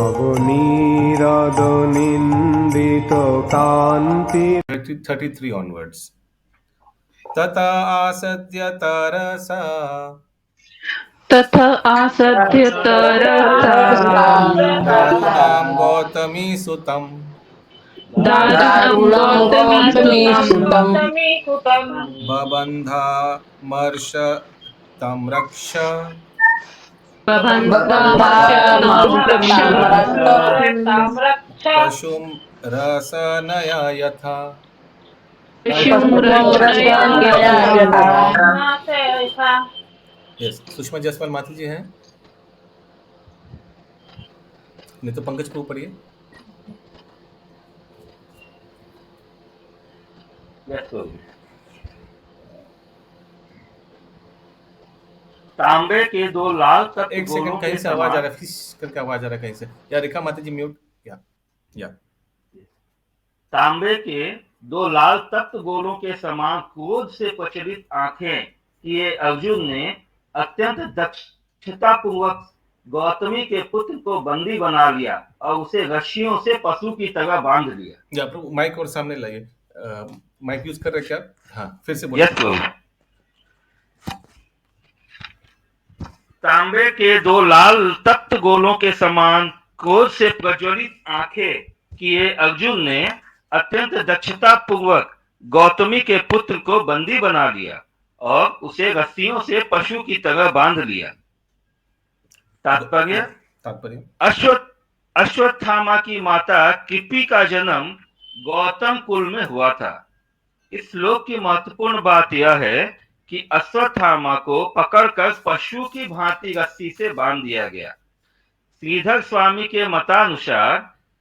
अवनीरदो निन्दितो कान्ति 33 onwards. तथा आसद्य तरसा तथा आसद्य तरसा दारुणां गौतमी सुतम् दारुणं गौतमी सुतं बबन्धामर्ष तं रक्ष बबन्धामर्षतां रक्ष पशुं रसनया यथा। पशुं रचनया यथा। यस, सुषमा जायसवाल माथुर जी हैं, नहीं तो पंकज को पढ़िए। तांबे के दो लाल तत्व एक सेकंड, कहीं से आवाज आ रहा है, फिश करके आवाज आ रहा है कहीं से। या रेखा माता जी म्यूट। या तांबे के दो लाल तत्व गोलों के समान क्रोध से प्रचलित आंखें किए अर्जुन ने अत्यंत दक्षता पूर्वक गौतमी के पुत्र को बंदी बना लिया और उसे रस्सियों से पशु की तरह बांध लिया। या प्रभु माइक और सामने लाइए। माइक यूज कर रहे क्या? हाँ, फिर से बोलिए। यस प्रभु। तांबे के दो लाल तप्त गोलों के समान क्रोध से प्रज्वलित आंखें किए अर्जुन ने अत्यंत दक्षता पूर्वक गौतमी के पुत्र को बंदी बना लिया और उसे रस्सियों से पशु की तरह बांध लिया। तात्पर्य अश्वत्थामा की माता कृपि का जन्म गौतम कुल में हुआ था। इस श्लोक की महत्वपूर्ण बात यह है कि अश्वत्थामा को पकड़कर पशु की भांति रस्सी से बांध दिया गया। श्रीधर स्वामी के मतानुसार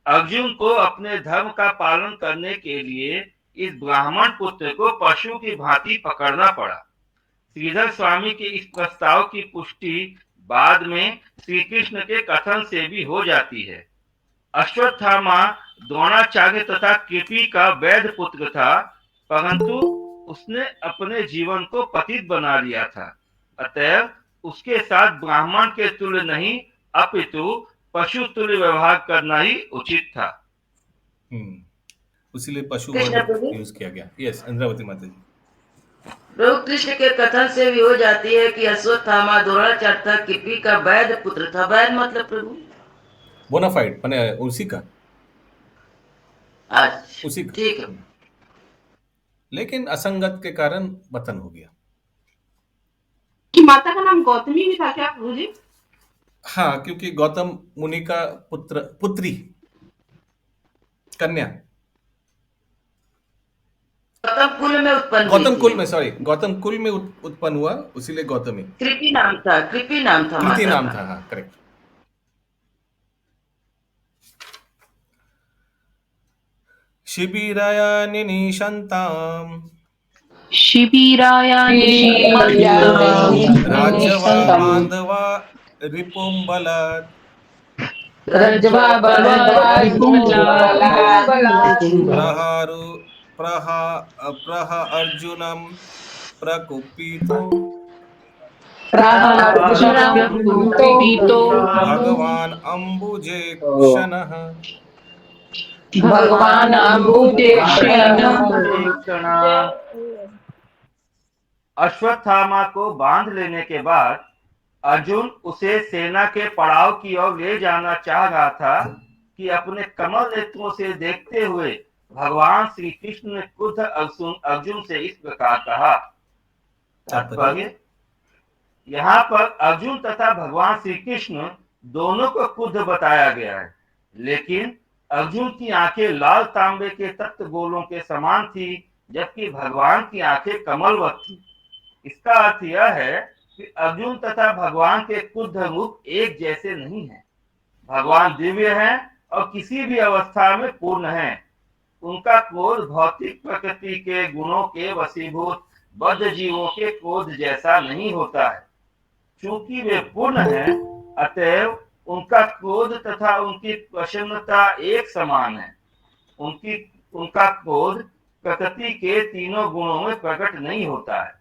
अर्जुन को अपने धर्म का पालन करने के लिए इस ब्राह्मण पुत्र को पशु की भांति पकड़ना पड़ा। श्रीधर स्वामी के इस प्रस्ताव की पुष्टि बाद में श्री कृष्ण के कथन से भी हो जाती है। अश्वत्थामा द्रोणाचार्य तथा कृपि का वैध पुत्र था, परंतु उसने अपने जीवन को पतित बना लिया था। अतएव उसके साथ ब्राह्मण के तुल्य नहीं अपितु पशु तुल्य व्यवहार करना ही उचित था। उसीलिए पशु वर्ड यूज किया गया। यस, इंद्रावती माता जी। प्रभु कृष्ण के कथन से भी हो जाती है कि अश्वत्थामा द्रोणाचार्य तथा कृपि का वैध पुत्र था। वैध मतलब प्रभु बोनाफाइड माने उसी का। अच्छा, उसी का, ठीक है। लेकिन असंगत के कारण वतन हो गया। कि माता का नाम गौतमी भी था क्या प्रभु जी? हाँ, क्योंकि गौतम मुनि का पुत्री कन्या गौतम कुल में उत्पन्न हुआ, उसीलिए गौतमी। कृपि नाम था। कृपि नाम था। हाँ, करेक्ट। शिबिराय निनिशन्ताम् राज्यवा बान्धवा रिपुंबलात् प्रह अर्जुनं प्रकुपितो भगवान् अम्बुजे क्षणः अश्वत्थामा को बांध लेने के बाद अर्जुन उसे सेना के पड़ाव की ओर ले जाना चाह रहा था कि अपने कमल नेत्रों से देखते हुए भगवान श्री कृष्ण ने खुद अर्जुन से इस प्रकार कहा। यहाँ पर अर्जुन तथा भगवान श्री कृष्ण दोनों को खुद बताया गया है, लेकिन अर्जुन की आंखें लाल तांबे के तत्व गोलों के समान थी, जबकि भगवान की आंखें कमलवत थी। इसका अर्थ यह है कि अर्जुन तथा भगवान के क्रुद्ध रूप एक जैसे नहीं हैं। भगवान दिव्य हैं और किसी भी अवस्था में पूर्ण हैं। उनका क्रोध भौतिक प्रकृति के गुणों के वशीभूत बद्ध जीवों के क्रोध जैसा नहीं होता है। चूंकि वे पूर्ण हैं, अतएव उनका क्रोध तथा उनकी प्रसन्नता एक समान है। उनका क्रोध प्रकृति के तीनों गुणों में प्रकट नहीं होता है।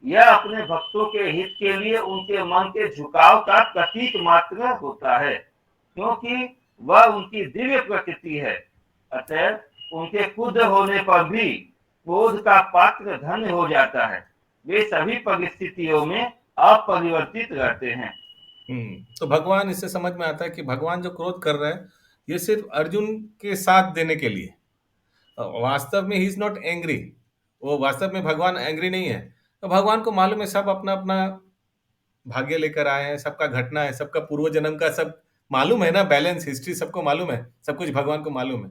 यह अपने भक्तों के हित के लिए उनके मन के झुकाव का प्रतीक मात्र होता है, क्योंकि वह उनकी दिव्य प्रकृति है। अतः उनके क्रुद्ध होने पर भी क्रोध का पात्र धन्य हो जाता है। वे सभी परिस्थितियों में अपरिवर्तित रहते हैं। तो भगवान, इससे समझ में आता है कि भगवान जो क्रोध कर रहा है ये सिर्फ अर्जुन के साथ देने के लिए। वास्तव में ही इज नॉट एंग्री, वो वास्तव में भगवान एंग्री नहीं है। तो भगवान को मालूम है सब अपना अपना भाग्य लेकर आए हैं, सबका घटना है, सबका पूर्व जन्म का सब मालूम है ना, बैलेंस हिस्ट्री सबको मालूम है, सब कुछ भगवान को मालूम है।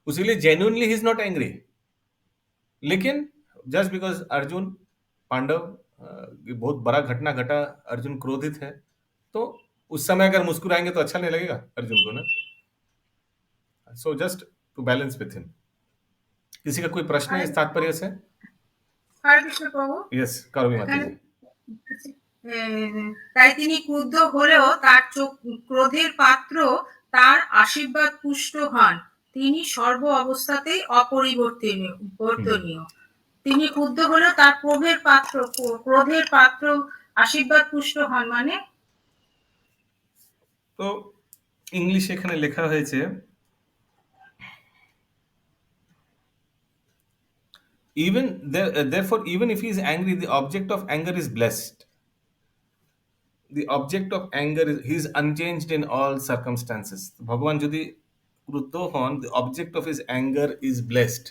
उसीलिए genuinely he is not angry. लेकिन जस्ट बिकॉज अर्जुन पांडव बहुत बड़ा घटना घटा, अर्जुन क्रोधित है, तो उस समय अगर मुस्कुराएंगे तो अच्छा नहीं लगेगा अर्जुन को ना। So just to balance with him. किसी का कोई प्रश्न है इस तात्पर्य से? হরে কৃষ্ণ প্রভু यस, करवी माता এখানে जी। তাই তিনি ক্রুদ্ধ হলেও তার চোখ ক্রোধের পাত্র তার আশীর্বাদ পুষ্ট হন। তিনি সর্ব অবস্থাতেই অপরিবর্তনীয়। তিনি ক্রুদ্ধ হলেও তার ক্রোধের পাত্র আশীর্বাদ পুষ্ট হন মানে। তো ইংলিশ এখানে লেখা হয়েছে therefore even if he is angry, the object of anger is blessed. The object of anger he is unchanged in all circumstances. भगवान यदि क्रुद्ध हों, the object of his anger is blessed.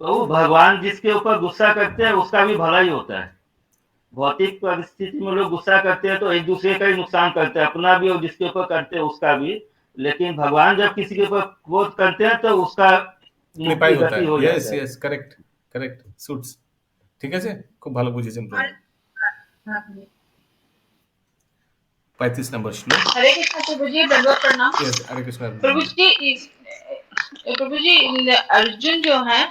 तो भगवान जिसके ऊपर गुस्सा करते हैं उसका भी भला ही होता है। भौतिक परिस्थिति में लोग गुस्सा करते हैं तो एक दूसरे का ही नुकसान करते हैं, अपना भी और जिसके ऊपर करते हैं उसका भी। लेकिन भगवान जब किसी के ऊपर क्रोध करते हैं तो उसका कृपाई होता है। Yes yes, correct suits. ठीक है जी, खूब ভালো বুঝেছেন প্রভু। 35 नंबर श्लोक। हरे कृष्ण प्रभु जी, दंडवत प्रणाम। यस, हरे कृष्ण प्रभु जी अर्जुन जो है,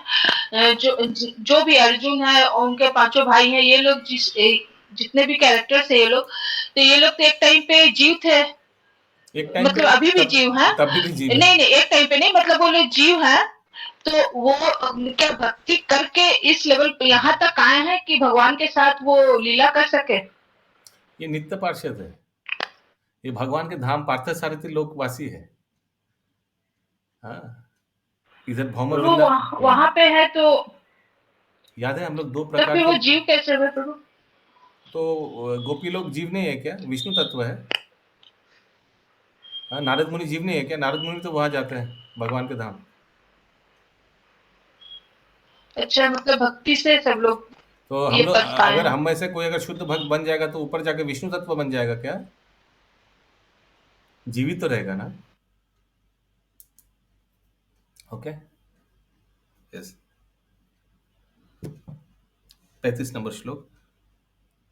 जो भी अर्जुन है, उनके पांचों भाई हैं, ये लोग जितने भी कैरेक्टर्स है ये लोग तो एक टाइम पे जीव थे, मतलब अभी भी जीव है। नहीं एक टाइम पे नहीं, मतलब वो लोग जीव है। तो वो क्या भक्ति करके इस लेवल पे यहाँ तक आए हैं कि भगवान के साथ वो लीला कर सके। ये नित्य पार्षद है, ये भगवान के धाम पार्थसारथी लोकवासी है। हाँ, इधर भौम वहां पे है। तो याद है हम लोग 2 प्रकार के, वो जीव कैसे हुए प्रभु? तो गोपी लोग जीव नहीं है क्या? विष्णु तत्व है। हाँ, नारद मुनि जीव नहीं है क्या? नारद मुनि तो वहां जाते हैं भगवान के धाम। अच्छा, मतलब भक्ति से सब लोग। तो हम लोग अगर हम में से कोई अगर शुद्ध भक्त बन जाएगा तो ऊपर जाके विष्णु तत्व बन जाएगा क्या? जीवित तो रहेगा ना। Okay, yes. 35 नंबर श्लोक।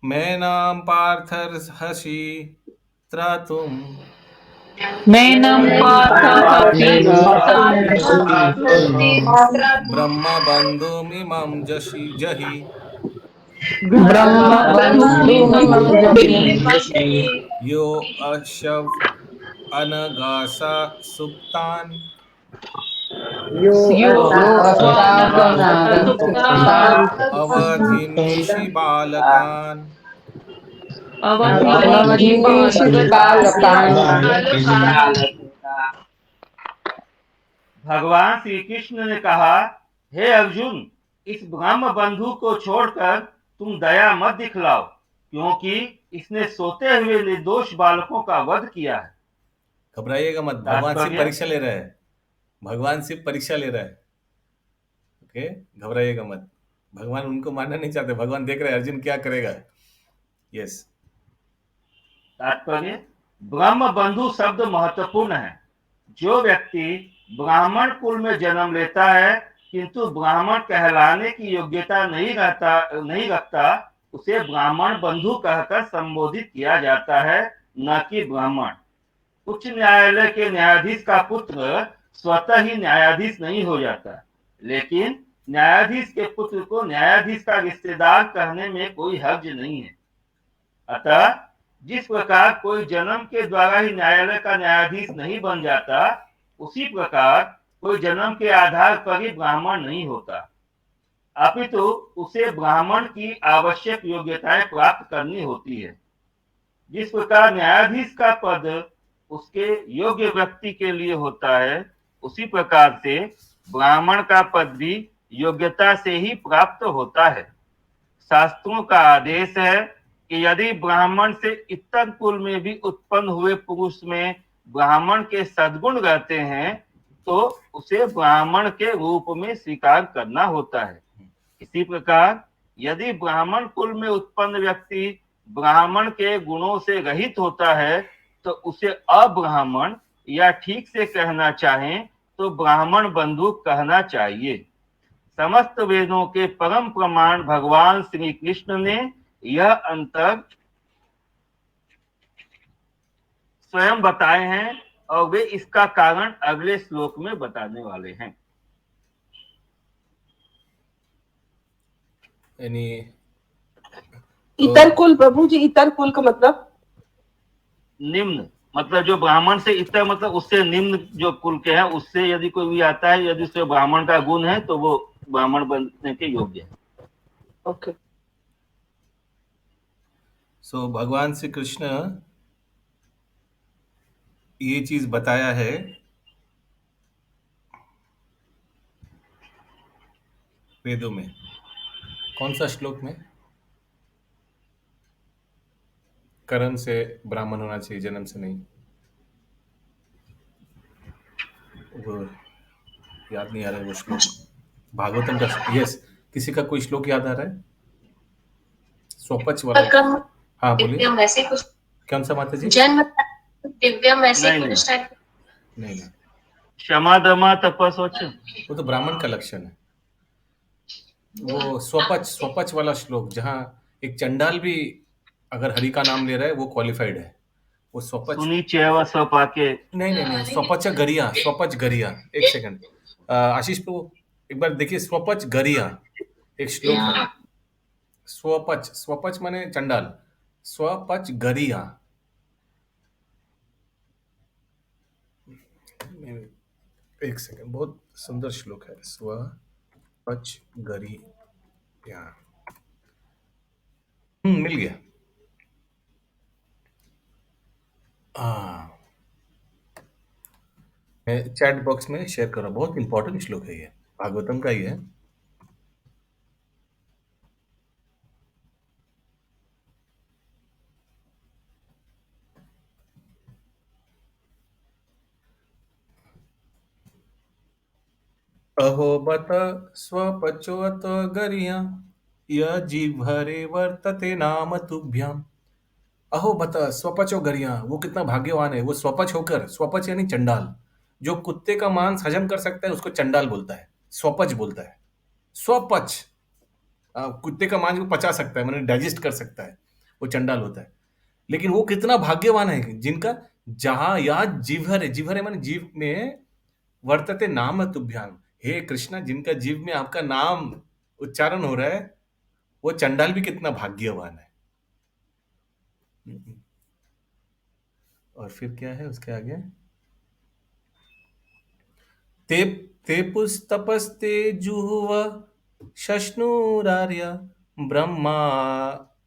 मैं नाम पार्थर्षि त्रातुम मैनम ब्रह्म बंधुमिमं जहि यो अशव अनगासा सुप्तान अवधिनिषि बालकान। भगवान श्री कृष्ण ने कहा, हे अर्जुन, इस ब्रह्म बंधु को छोड़कर तुम दया मत दिखलाओ, क्योंकि इसने सोते हुए निर्दोष बालकों का वध किया है। घबराइएगा मत, भगवान सिर्फ परीक्षा ले रहा है। भगवान सिर्फ परीक्षा ले रहा है। ओके, घबराइएगा मत। भगवान उनको मारना नहीं चाहते, भगवान देख रहे हैं अर्जुन क्या करेगा। यस। तात्पर्य, ब्रह्म बंधु शब्द महत्वपूर्ण है। जो व्यक्ति ब्राह्मण कुल में जन्म लेता है किंतु ब्राह्मण कहलाने की योग्यता नहीं रखता, उसे ब्राह्मण बंधु कहकर संबोधित किया जाता है, न कि ब्राह्मण। उच्च न्यायालय के न्यायाधीश का पुत्र स्वतः ही न्यायाधीश नहीं हो जाता, लेकिन न्यायाधीश के पुत्र को न्यायाधीश का रिश्तेदार कहने में कोई हर्ज नहीं है। अतः जिस प्रकार कोई जन्म के द्वारा ही न्यायालय का न्यायाधीश नहीं बन जाता, उसी प्रकार कोई जन्म के आधार पर ही ब्राह्मण नहीं होता, अपितु उसे ब्राह्मण की आवश्यक योग्यताएं प्राप्त करनी होती है। जिस प्रकार न्यायाधीश का पद उसके योग्य व्यक्ति के लिए होता है, उसी प्रकार से ब्राह्मण का पद भी योग्यता से ही प्राप्त होता है। शास्त्रों का आदेश है कि यदि ब्राह्मण से इतर कुल में भी उत्पन्न हुए पुरुष में ब्राह्मण के सद्गुण रहते हैं तो उसे ब्राह्मण के रूप में स्वीकार करना होता है। इसी प्रकार यदि ब्राह्मण कुल में उत्पन्न व्यक्ति ब्राह्मण के गुणों से रहित होता है तो उसे अब्राह्मण या ठीक से कहना चाहें तो ब्राह्मण बंधु कहना चाहिए। समस्त वेदों के परम प्रमाण भगवान श्री कृष्ण ने यह अंतर स्वयं बताए हैं और वे इसका कारण अगले श्लोक में बताने वाले हैं। यानी इतर कुल, प्रभु जी इतर कुल का मतलब निम्न, मतलब जो ब्राह्मण से इतर मतलब उससे निम्न जो कुल के हैं, उससे यदि कोई भी आता है, यदि उसमें ब्राह्मण का गुण है तो वो ब्राह्मण बनने के योग्य है। ओके। सो भगवान श्री कृष्ण ये चीज बताया है वेदों में। कौन सा श्लोक में? कर्म से ब्राह्मण होना चाहिए, जन्म से नहीं। वो याद नहीं आ रहा है वो श्लोक। भागवतम का, यस, किसी का कोई श्लोक याद आ रहा है? स्वपच वाला। हाँ बोलिए। वैसे कुछ कौन सा माता जी? जन्म दिव्यम ऐसे नहीं, कुछ टाइप। नहीं, क्षमा दमा तपस्वच, वो तो ब्राह्मण का लक्षण है। वो स्वपच वाला श्लोक जहाँ एक चंडाल भी अगर हरि का नाम ले रहा है वो क्वालिफाइड है। वो स्वपच सुनी चेवा स्वपाके। नहीं, स्वपच गरिया। एक सेकंड आशीष प्रभु एक बार देखिए, स्वपच गरिया एक श्लोक है। स्वपच माने चंडाल, स्वपच गरिया। एक सेकंड, बहुत सुंदर श्लोक है। स्वपच गरिया। मिल गया। मैं चैट बॉक्स में शेयर कर रहा हूँ। बहुत इंपॉर्टेंट श्लोक है ये, भागवतम का ही है। अहो बत स्वपचोत गरिया य जिह्वरे वर्तते नाम तुभ्याम। अहो बत स्वपचो गरिया, वो कितना भाग्यवान है। वो स्वपच होकर, स्वपच यानी चंडाल, जो कुत्ते का मांस हजम कर सकता है उसको चंडाल बोलता है, स्वपच बोलता है। स्वपच कुत्ते का मांस को पचा सकता है, मतलब डाइजेस्ट कर सकता है, वो चंडाल होता है। लेकिन वो कितना भाग्यवान है जिनका जहां या जिह्वरे, जिह्वरे माने जीव में, वर्तते नाम तुभ्याम, हे कृष्णा, जिनका जीव में आपका नाम उच्चारण हो रहा है, वो चंडाल भी कितना भाग्यवान है। और फिर क्या है उसके आगे? ते पुस्तपस्ते जुहुव शश्नुरार्य ब्रह्मा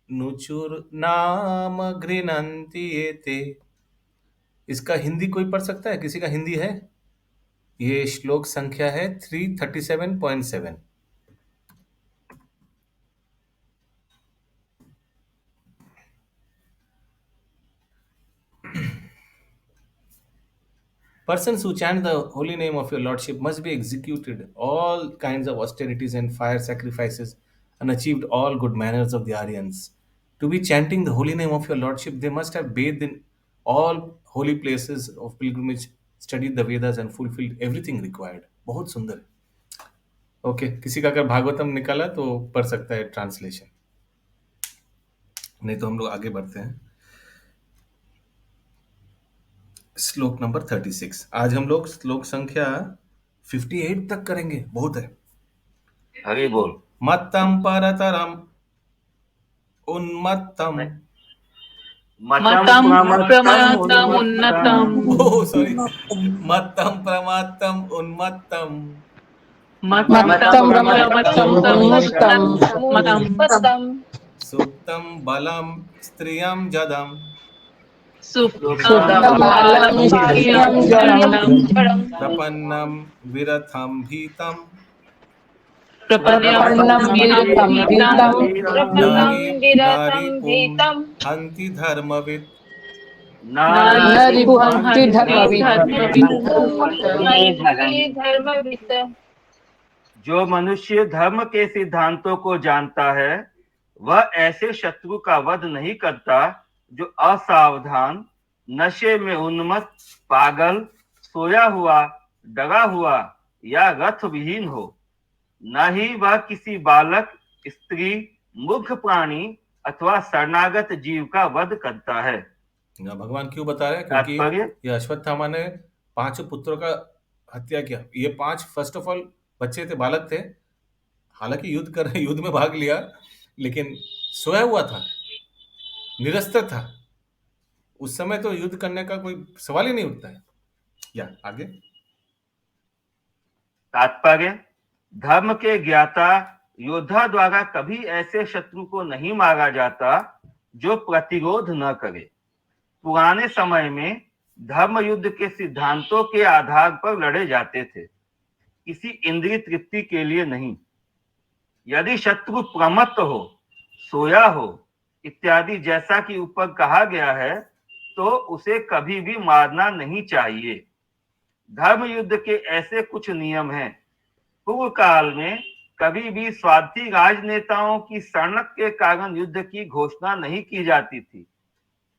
नुचुर नाम गृह्णन्ति एते। इसका हिंदी कोई पढ़ सकता है? किसी का हिंदी है? ये श्लोक संख्या है 337.7। Persons who chant the holy name of your lordship must be executed all kinds of austerities and fire sacrifices and achieved all good manners of the Aryans. To be chanting the holy name of your lordship, they must have bathed in all holy places of pilgrimage, studied the Vedas and fulfilled everything required. बहुत सुंदर है। Okay, किसी का अगर भागवतम निकाला तो पढ़ सकता है ट्रांसलेशन, नहीं तो हम लोग आगे बढ़ते हैं। श्लोक नंबर 36। आज हम लोग श्लोक संख्या 58 तक करेंगे, बहुत है। हरि बोल। मत्तम परतरम उन्मत्तम मतम प्रमातम उन्नतम सॉरी, मत्तम प्रमात्तम उन्मत्तम मतम प्रमातम उन्नतम सुप्तम बलम स्त्रियम जदम सुप्तम अलम जड़म प्रपन्नं विरथं भीतं प्रपन्नम विरतम भीतम नारीपुं हन्ति धर्मवित्। न रिपुहन्ति धर्मवित्। जो मनुष्य धर्म के सिद्धांतों को जानता है वह ऐसे शत्रु का वध नहीं करता जो असावधान, नशे में उन्मत्त, पागल, सोया हुआ, डरा हुआ या रथ विहीन हो। न ही वह किसी बालक, स्त्री, मूर्ख प्राणी अथवा शरणागत जीव का वध करता है। भगवान क्यों बता रहे हैं? तात्पर्य? क्योंकि ये अश्वत्थामा ने 5 पुत्रों का हत्या किया। ये 5 फर्स्ट ऑफ ऑल बच्चे थे, बालक थे, हालांकि युद्ध में भाग लिया, लेकिन सोया हुआ था, निरस्त्र था। उस समय तो युद्ध करने का कोई सवाल ही नहीं उठता है। या आगे तात्पर्य, धर्म के ज्ञाता योद्धा द्वारा कभी ऐसे शत्रु को नहीं मारा जाता जो प्रतिरोध न करे। पुराने समय में धर्म युद्ध के सिद्धांतों के आधार पर लड़े जाते थे, किसी इंद्रिय तृप्ति के लिए नहीं। यदि शत्रु प्रमत्त हो, सोया हो इत्यादि जैसा कि ऊपर कहा गया है, तो उसे कभी भी मारना नहीं चाहिए। धर्म युद्ध के ऐसे कुछ नियम हैं। पूर्व काल में कभी भी स्वार्थी राजनेताओं की सनक के कारण युद्ध की घोषणा नहीं की जाती थी।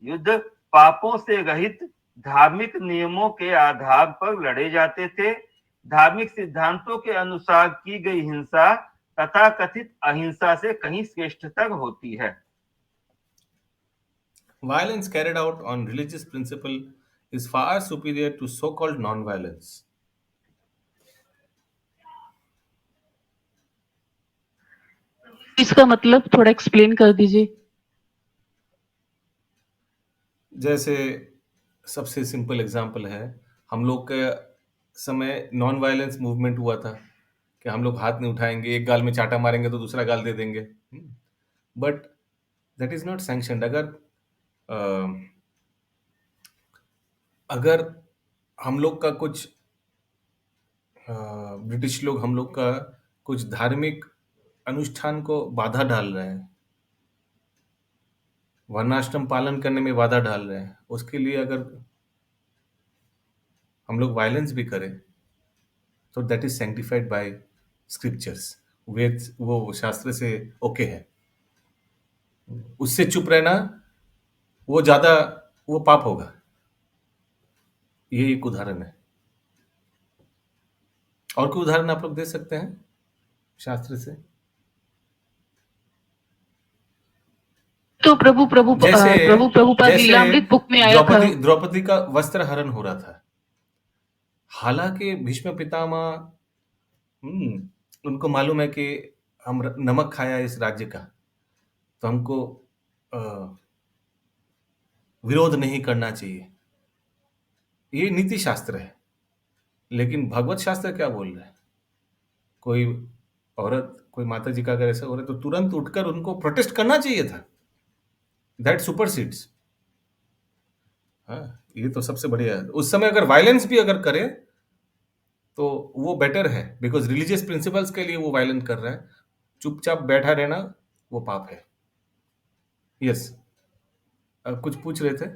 युद्ध पापों से रहित धार्मिक नियमों के आधार पर लड़े जाते थे। धार्मिक सिद्धांतों के अनुसार की गई हिंसा तथा कथित अहिंसा से कहीं श्रेष्ठतर होती है। Violence carried out on religious principle is far superior to so-called non-violence. इसका मतलब थोड़ा एक्सप्लेन कर दीजिए। जैसे सबसे सिंपल एग्जांपल है, हम लोग के समय नॉन वायलेंस मूवमेंट हुआ था कि हम लोग हाथ नहीं उठाएंगे, एक गाल में चाटा मारेंगे तो दूसरा गाल दे देंगे, but that is not sanctioned. अगर हम लोग का कुछ ब्रिटिश लोग हम लोग का कुछ धार्मिक अनुष्ठान को बाधा डाल रहे हैं, वर्णाश्रम पालन करने में बाधा डाल रहे हैं, उसके लिए अगर हम लोग वायलेंस भी करें तो that is sanctified by scriptures. Veda वो शास्त्र से ओके है। उससे चुप रहना वो पाप होगा। ये एक उदाहरण है। और कोई उदाहरण आप लोग दे सकते हैं शास्त्र से? तो प्रभुपाद लीलामृत बुक में आया था। द्रौपदी का वस्त्र हरण हो रहा था, हालांकि भीष्म पितामह उनको मालूम है कि हम नमक खाया इस राज्य का, तो हमको विरोध नहीं करना चाहिए। ये नीति शास्त्र है। लेकिन भगवत शास्त्र क्या बोल रहा है? कोई औरत, कोई माता जी का अगर ऐसा हो रहा है तो तुरंत उठकर उनको प्रोटेस्ट करना चाहिए था। दैट सुपरसीड्स। हाँ, ये तो सबसे बढ़िया है। उस समय अगर वायलेंस भी अगर करे तो वो बेटर है, बिकॉज रिलीजियस प्रिंसिपल्स के लिए वो वायलेंस कर रहा है। चुपचाप बैठा रहना वो पाप है। यस, कुछ पूछ रहे थे?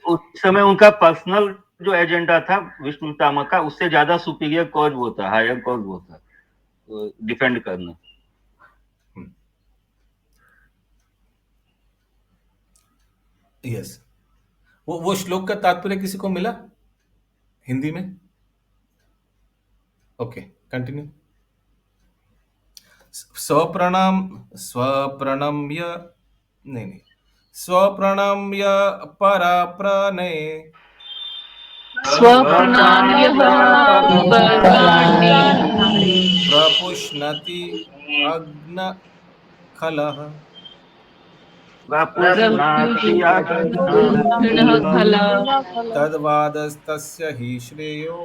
उस समय उनका पर्सनल जो एजेंडा था विष्णु पितामह का, उससे ज्यादा सुपीरियर कॉज वो था, हायर कॉज वो था, डिफेंड करना। यस, वो श्लोक का तात्पर्य किसी को मिला हिंदी में? Okay, continue. स्वप्रणम्य पराप्राणे प्रपुष्णति अग्नखलः तद्वादस्तस्य हि श्रेयो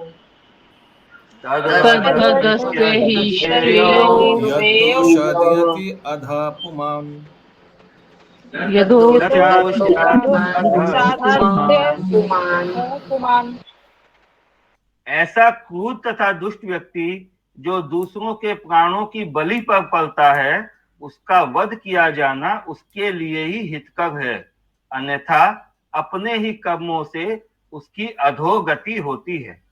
यद्दोषयति अधा पुमान्। ऐसा क्रूर तथा दुष्ट व्यक्ति जो दूसरों के प्राणों की बलि पर पलता है, उसका वध किया जाना उसके लिए ही हितकर है, अन्यथा अपने ही कर्मों से उसकी अधोगति होती है।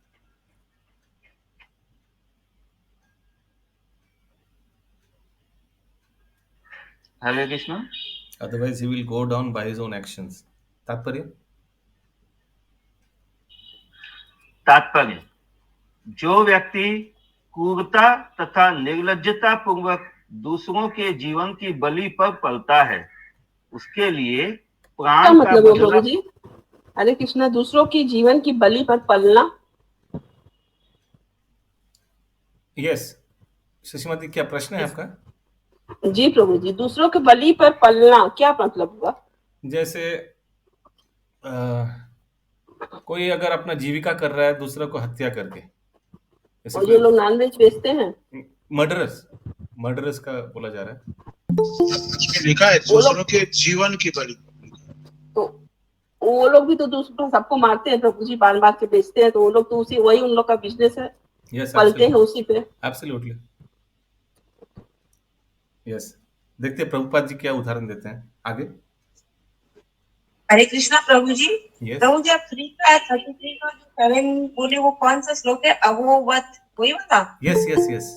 हरे Krishna. Otherwise he will go down by his own actions. तात्पर्य, जो व्यक्ति क्रूरता तथा निर्लज्जता पूर्वक दूसरों के जीवन की बलि पर पलता है, उसके लिए प्राण का मतलब बदला। प्रभु जी, हरे कृष्णा, दूसरों की जीवन की बलि पर पलना। यस सुषमाती, क्या प्रश्न है आपका? जी प्रभु जी, दूसरों के बलि पर पलना क्या मतलब हुआ? जैसे कोई अगर अपना जीविका कर रहा है दूसरों को हत्या करके, और जो लोग नॉनवेज बेचते हैं, मर्डरस का बोला जा रहा है। लिखा है दूसरों के जीवन की बलि, तो वो लोग भी तो दूसरों सबको मारते हैं प्रभु जी, बार बार के बेचते हैं, तो वो लोग तो उसी वही उन लोग का बिजनेस है। Yes, पलते हैं उसी पे। Absolutely yes. देखते हैं प्रभुपाद जी क्या उदाहरण देते हैं आगे। हरे कृष्णा प्रभु जी। Yes. प्रभु जी, आप 3 का 33 का जो 7 बोले वो कौन सा श्लोक है? अहोवत, वही वाला? Yes yes yes.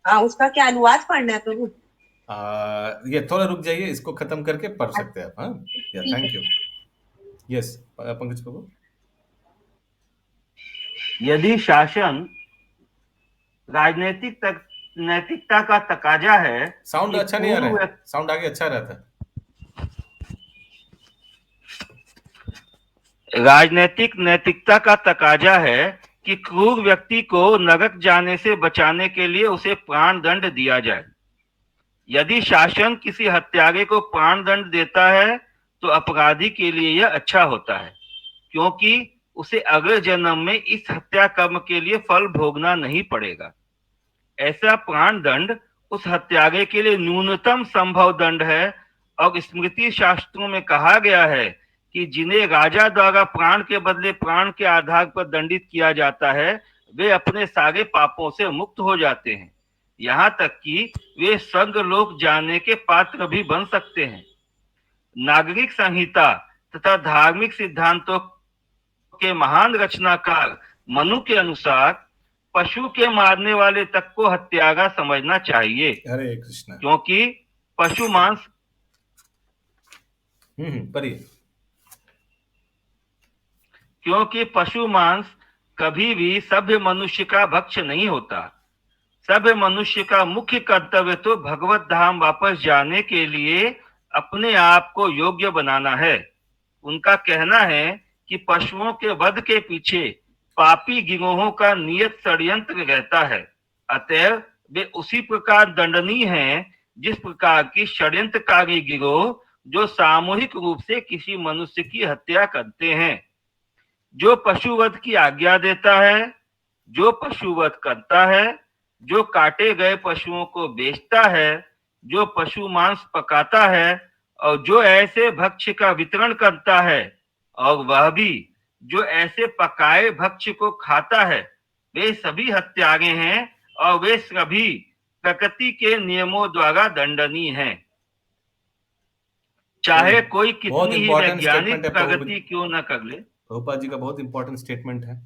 हाँ, उसका क्या अनुवाद पढ़ना है प्रभु? ये थोड़ा रुक जाइए, इसको खत्म करके पढ़ सकते हैं आप। हाँ, या थैंक यू। यस पंकज प्रभु। यदि शासन राजनीतिक नैतिकता का तकाजा है। साउंड अच्छा नहीं आ रहा है, साउंड आगे अच्छा रहता है। राजनीतिक नैतिकता का तकाजा है कि क्रूर व्यक्ति को नरक जाने से बचाने के लिए उसे प्राण दंड दिया जाए। यदि शासन किसी हत्यारे को प्राण दंड देता है तो अपराधी के लिए यह अच्छा होता है, क्योंकि उसे अगले जन्म में इस हत्या कर्म के लिए फल भोगना नहीं पड़ेगा। ऐसा प्राण दंड उस हत्यारे के लिए न्यूनतम संभव दंड है, और स्मृति शास्त्रों में कहा गया है कि जिन्हें राजा द्वारा प्राण के बदले प्राण के आधार पर दंडित किया जाता है, वे अपने सारे पापों से मुक्त हो जाते हैं, यहाँ तक कि वे स्वर्गलोक जाने के पात्र भी बन सकते हैं। नागरिक संहिता तथा धार्मिक सिद्धांतों के महान रचनाकार मनु के अनुसार पशु के मारने वाले तक को हत्यारा समझना चाहिए। हरे कृष्ण। क्योंकि पशु मांस क्योंकि पशु मांस कभी भी सभ्य मनुष्य का भक्ष्य नहीं होता। सभ्य मनुष्य का मुख्य कर्तव्य तो भगवत धाम वापस जाने के लिए अपने आप को योग्य बनाना है। उनका कहना है कि पशुओं के वध के पीछे पापी गिरोहों का नियत षड्यंत्र रहता है, अतएव वे उसी प्रकार दंडनीय हैं जिस प्रकार की षड्यंत्रकारी गिरोह जो सामूहिक रूप से किसी मनुष्य की हत्या करते हैं। जो पशुवध की आज्ञा देता है, जो पशुवध करता है, जो काटे गए पशुओं को बेचता है, जो पशु मांस पकाता है और जो ऐसे भक्ष्य का वितरण करता है, और वह भी जो ऐसे पकाए भक्ष्य को खाता है, वे सभी हत्यारे हैं और वे सभी प्रकृति के नियमों द्वारा दंडनीय हैं, चाहे कोई कितनी ही वैज्ञानिक प्रगति क्यों न कर ले। प्रभुपाद जी का बहुत इंपॉर्टेंट स्टेटमेंट है।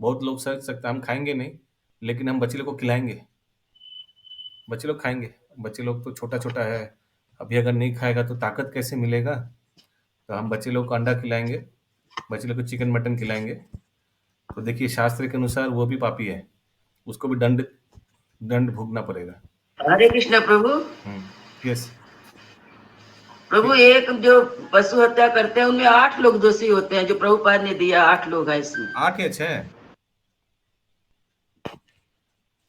बहुत लोग सोच सकते हैं हम खाएंगे नहीं, लेकिन हम बच्चे लोग को खिलाएंगे, बच्चे लोग खाएंगे। बच्चे लोग तो छोटा छोटा है, अभी अगर नहीं खाएगा तो ताकत कैसे मिलेगा? तो हम बच्चे लोग को अंडा खिलाएंगे, बच्चे लोग को चिकन मटन खिलाएंगे, तो देखिए शास्त्र के अनुसार वो भी पापी है, उसको भी दंड भोगना पड़ेगा। हरे कृष्ण प्रभु। यस प्रभु, एक जो पशु हत्या करते हैं उनमें 8 लोग दोषी होते हैं, जो प्रभुपाद ने दिया 8 लोग है इसमें। 8 या 6?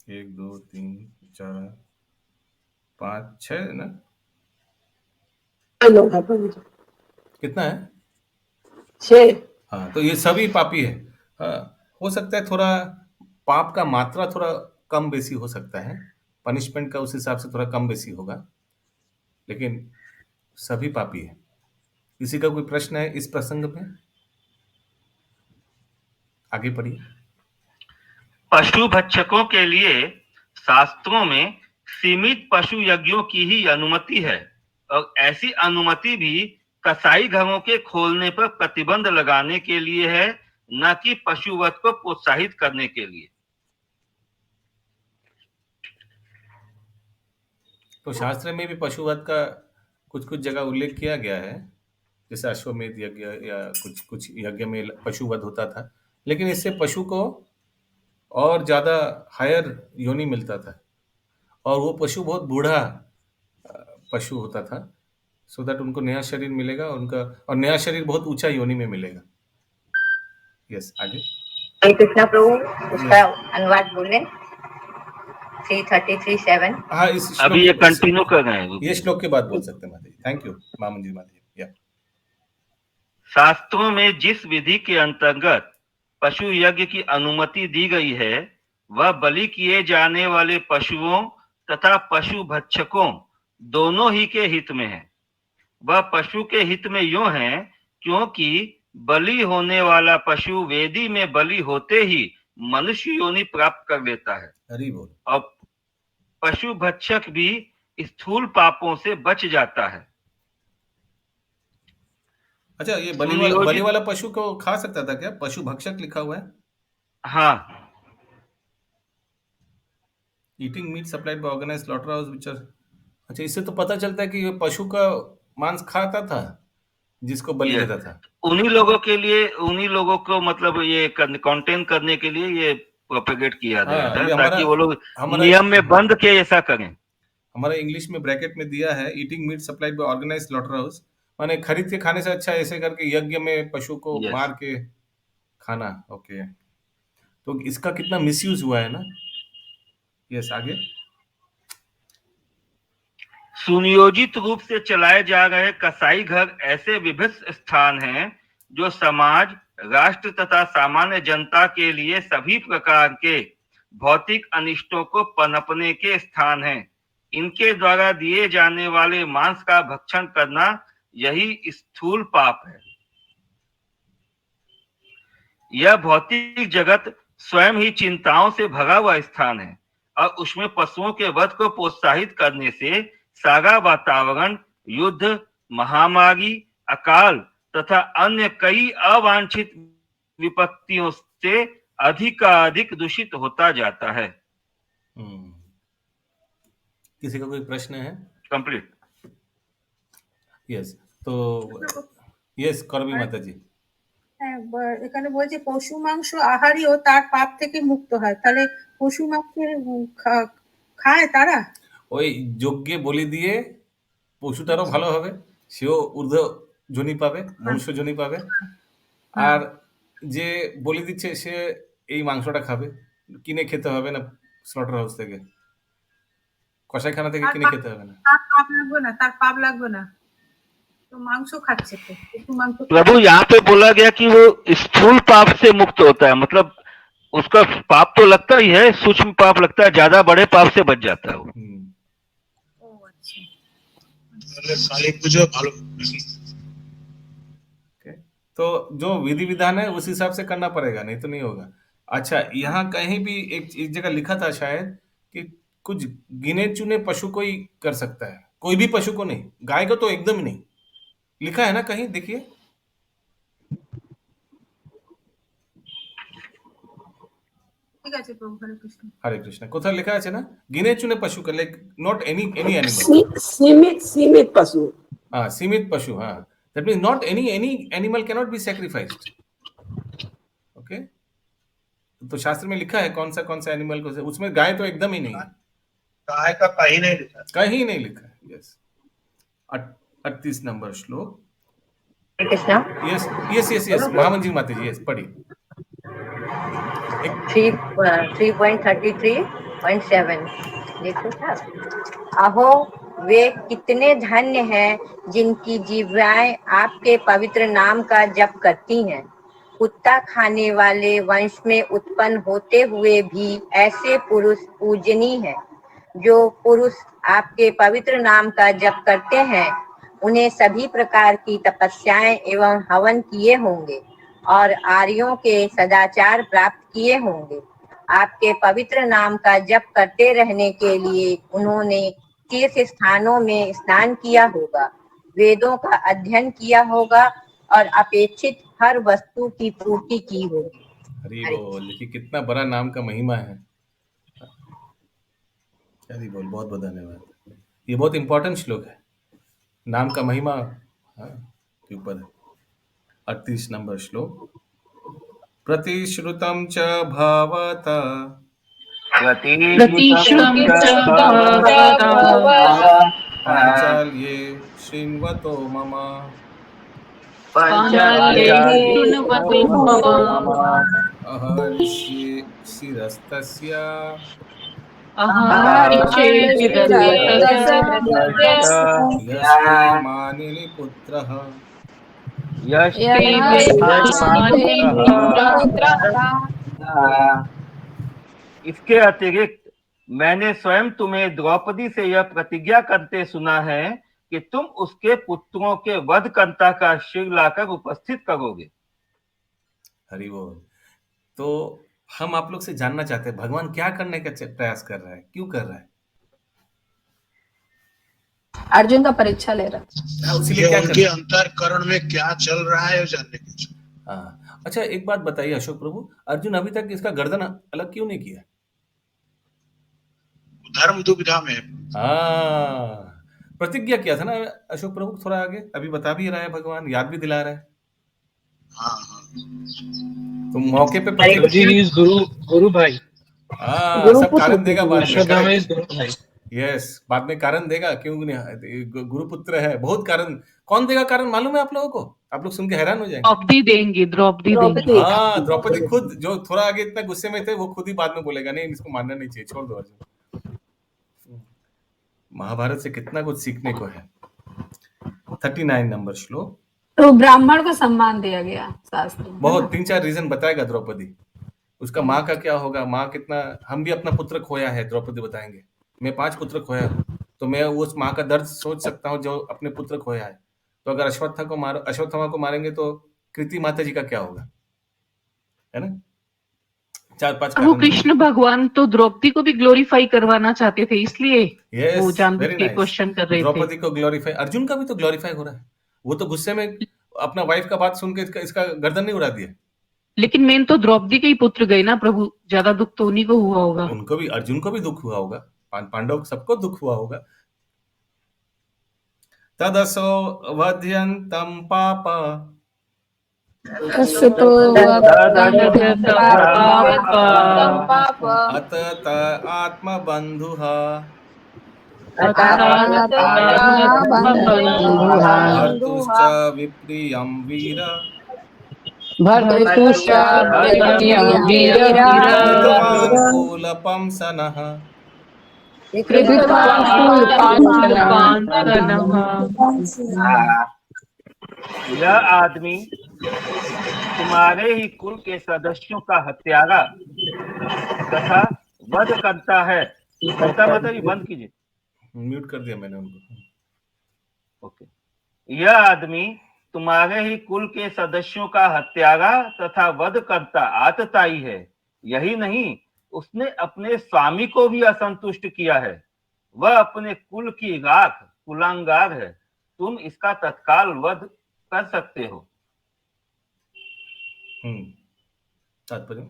1 2 3 4 5 6 ना? कितना है? 6। हाँ, तो ये सभी पापी है। हाँ, हो सकता है थोड़ा पाप का मात्रा थोड़ा कम बेसी हो सकता है, पनिशमेंट का उस हिसाब से थोड़ा कम बेसी होगा, लेकिन सभी पापी है। किसी का कोई प्रश्न है इस प्रसंग में? आगे पढ़िए। पशु भक्षकों के लिए शास्त्रों में सीमित पशु यज्ञों की ही अनुमति है और ऐसी अनुमति भी कसाई घरों के खोलने पर प्रतिबंध लगाने के लिए है, न कि पशुवध को प्रोत्साहित करने के लिए। तो शास्त्र में भी पशुवध का कुछ कुछ जगह उल्लेख किया गया है, जैसे अश्वमेध यज्ञ या कुछ यज्ञ में पशुवध होता था, लेकिन इससे पशु को और ज्यादा हायर योनि मिलता था और वो पशु बहुत बूढ़ा पशु होता था, सो दैट उनको नया शरीर मिलेगा उनका, और नया शरीर बहुत ऊंचा योनि में मिलेगा। यस, आगे। हरे कृष्णा प्रभु, उसका अनुवाद बोले 333:7। हाँ, इस अभी ये कंटिन्यू कर रहे हैं, ये श्लोक के बाद बोल सकते हैं माता जी। थैंक यू मामन जी। माता जी, शास्त्रों में जिस विधि के अंतर्गत पशु यज्ञ की अनुमति दी गई है वह बलि किए जाने वाले पशुओं तथा पशु भक्षकों दोनों ही के हित में है। वह पशु के हित में यूं है क्योंकि बलि होने वाला पशु वेदी में बलि होते ही मनुष्य योनि प्राप्त कर लेता है। हरि बोल। और पशु भक्षक भी स्थूल पापों से बच जाता है। अच्छा, ये बलि वाला पशु को खा सकता था क्या? पशु भक्षक लिखा हुआ है। हाँ, eating meat supplied by organised slaughter house which are. अच्छा, इससे तो पता चलता है कि ये पशु का मांस खाता था जिसको बलि देता था। उन्हीं लोगों के लिए, उन्हीं लोगों को मतलब ये कंटेन करने के लिए ये प्रोपेगेट किया गया था, ताकि वो लोग नियम में बंद के ऐसा करें। हमारा इंग्लिश में ब्रैकेट में दिया है eating meat supplied by organised slaughter house, माने खरीद के खाने से अच्छा ऐसे करके यज्ञ में पशु को मार के खाना। ओके, तो इसका कितना मिसयूज हुआ है ना। यस, आगे। सुनियोजित रूप से चलाए जा रहे कसाई घर ऐसे विभिन्न स्थान हैं जो समाज, राष्ट्र तथा सामान्य जनता के लिए सभी प्रकार के भौतिक अनिष्टों को पनपने के स्थान हैं। इनके द्वारा दिए जाने वाले मांस का भक्षण करना यही स्थूल पाप है। यह भौतिक जगत स्वयं ही चिंताओं से भरा हुआ स्थान है और उसमें पशुओं के वध को प्रोत्साहित करने से सारा वातावरण युद्ध, महामारी, अकाल तथा अन्य कई अवांछित विपत्तियों से अधिकाधिक दूषित होता जाता है। किसी का कोई प्रश्न है? कंप्लीट। यस, तो यस করবি মাতা জি। এখানে বলছে পশু মাংস আহারীও তার পাপ থেকে মুক্ত হয়, তাহলে পশু মাংস খায় তারা? ওই যজ্ঞে বলি দিয়ে পশুটারও ভালো হবে, সেও ঊর্ধ্ব যোনি পাবে, মনুষ্য যোনি পাবে, আর যে বলি দিচ্ছে সে এই মাংসটা খাবে, কিনে খেতে হবে না স্লটার হাউস থেকে, কসাইখানা থেকে কিনে খেতে হবে না। তার পাপ লাগবে না, তার পাপ লাগবে না, तो मांसो खाচ্ছে तो पशु मांस। प्रभु, यहाँ पे बोला गया कि वो स्थूल पाप से मुक्त होता है, मतलब उसका पाप तो लगता ही है, सूक्ष्म पाप लगता है, ज्यादा बड़े पाप से बच जाता है वो। तो जो विधि विधान है उस हिसाब से करना पड़ेगा, नहीं तो नहीं होगा। अच्छा, यहाँ कहीं भी एक जगह लिखा था शायद कि कुछ गिने चुने पशु को ही कर सकता है, कोई भी पशु को नहीं, गाय को तो एकदम ही नहीं। लिखा है ना कहीं, देखिए। ঠিক আছে প্রভু, হরে কৃষ্ণ। हरे कृष्ण। কোথায় লেখা আছে না गिने चुने पशु का, लाइक नॉट एनी एनिमल। सीमित पशु। हाँ, सीमित पशु। हाँ, that means not any animal can not be sacrificed. Okay, तो शास्त्र में लिखा है कौन सा एनिमल को, उसमें गाय तो एकदम ही नहीं है। गाय का कहीं नहीं लिखा, कहीं नहीं लिखा है। यस, 38 नंबर श्लोक। Yes yes yes yes, Mahamana जी माता जी, यस पढ़िए। 3.33.7 देखो था। अहो वे कितने धन्य हैं जिनकी जीवाएं आपके पवित्र नाम का जप करती हैं। कुत्ता खाने वाले वंश में उत्पन्न होते हुए भी ऐसे पुरुष पूजनीय हैं। जो पुरुष आपके पवित्र नाम का जप करते हैं उन्हें सभी प्रकार की तपस्याएं एवं हवन किए होंगे और आर्यों के सदाचार प्राप्त किए होंगे। आपके पवित्र नाम का जप करते रहने के लिए उन्होंने तीर्थ स्थानों में स्नान किया होगा, वेदों का अध्ययन किया होगा और अपेक्षित हर वस्तु की पूर्ति की होगी। हरि बोल। देखिए कितना बड़ा नाम का महिमा है। हरि बोल, बहुत बहुत धन्यवाद। ये बहुत इंपॉर्टेंट श्लोक है, नाम का महिमा के ऊपर है। 38 नंबर श्लोक। प्रतिश्रुतं च भवता प्रतिश्रुतं च पाञ्चाल्ये शृण्वतो मम पाञ्चाल्ये शृण्वतो मम अहर्षि शिरस्तस्य यस्ते मानिनि पुत्रः। इसके अतिरिक्त मैंने स्वयं तुम्हें द्रौपदी से यह प्रतिज्ञा करते सुना है कि तुम उसके पुत्रों के वधकर्ता का शिर लाकर उपस्थित करोगे। हरि बोल। तो हम आप लोग से जानना चाहते हैं भगवान क्या करने का प्रयास कर रहा है, क्यों कर रहा है? अर्जुन का परीक्षा ले रहा है, उनके अंतःकरण में क्या चल रहा है जानने के लिए। हाँ, अच्छा एक बात बताइए अशोक प्रभु, अर्जुन अभी तक इसका गर्दन अलग क्यों नहीं किया? धर्म दुविधा में। हाँ, प्रतिज्ञा किया था ना अशोक प्रभु, थोड़ा आगे अभी बता भी रहा है भगवान, याद भी दिला रहा है। तो मौके पे गुरु भाई। हाँ, सब कारण देगा बाद में। यस, बाद में कारण देगा, क्यों नहीं? गुरुपुत्र है, बहुत कारण। कौन देगा कारण मालूम है आप लोगों को? आप लोग सुन के हैरान हो जाएंगे। द्रौपदी देंगी। हाँ, द्रौपदी खुद, जो थोड़ा आगे इतना गुस्से में थे, वो खुद ही बाद में बोलेगा नहीं इसको मानना नहीं चाहिए, छोड़ दो अर्जुन। महाभारत से कितना कुछ सीखने को है। 39 नंबर श्लोक। तो ब्राह्मण को सम्मान दिया गया शास्त्र में। बहुत 3-4 रीजन बताएगा द्रौपदी। उसका माँ का क्या होगा, माँ कितना, हम भी अपना पुत्र खोया है, द्रौपदी बताएंगे। मैं 5 पुत्र खोया हूँ, तो मैं उस माँ का दर्द सोच सकता हूँ जो अपने पुत्र खोया है। तो अगर अश्वत्थामा को मारेंगे तो कृति माता जी का क्या होगा, है ना? 4-5 वो कृष्ण भगवान तो द्रौपदी को भी ग्लोरीफाई करवाना चाहते थे, इसलिए वो जानबूझ के क्वेश्चन कर रहे थे। द्रौपदी को ग्लोरीफाई, अर्जुन का भी तो ग्लोरीफाई हो रहा है। वो तो गुस्से में अपना वाइफ का बात सुन के इसका गर्दन नहीं उड़ा दिया। लेकिन मेन तो द्रौपदी के ही पुत्र गए ना प्रभु, ज्यादा दुख तो उन्हीं को हुआ होगा। उनको भी, अर्जुन को भी दुख हुआ होगा, पांडव सबको दुख हुआ होगा। तदसो वध्यन्तं पाप अतत आत्मबन्धुः भर्तुश्च विप्रियं वीर कूलपंसनः। यह आदमी तुम्हारे ही कुल के सदस्यों का हत्यारा तथा वध करता है। मतलब बंद कीजिए, म्यूट कर दिया मैंने उनको। ओके। यह आदमी तुम्हारे ही कुल के सदस्यों का हत्यारा तथा वध करता आतताई है। यही नहीं, उसने अपने स्वामी को भी असंतुष्ट किया है। वह अपने कुल की राख कुलांगार है। तुम इसका तत्काल वध कर सकते हो। तात्पर्य,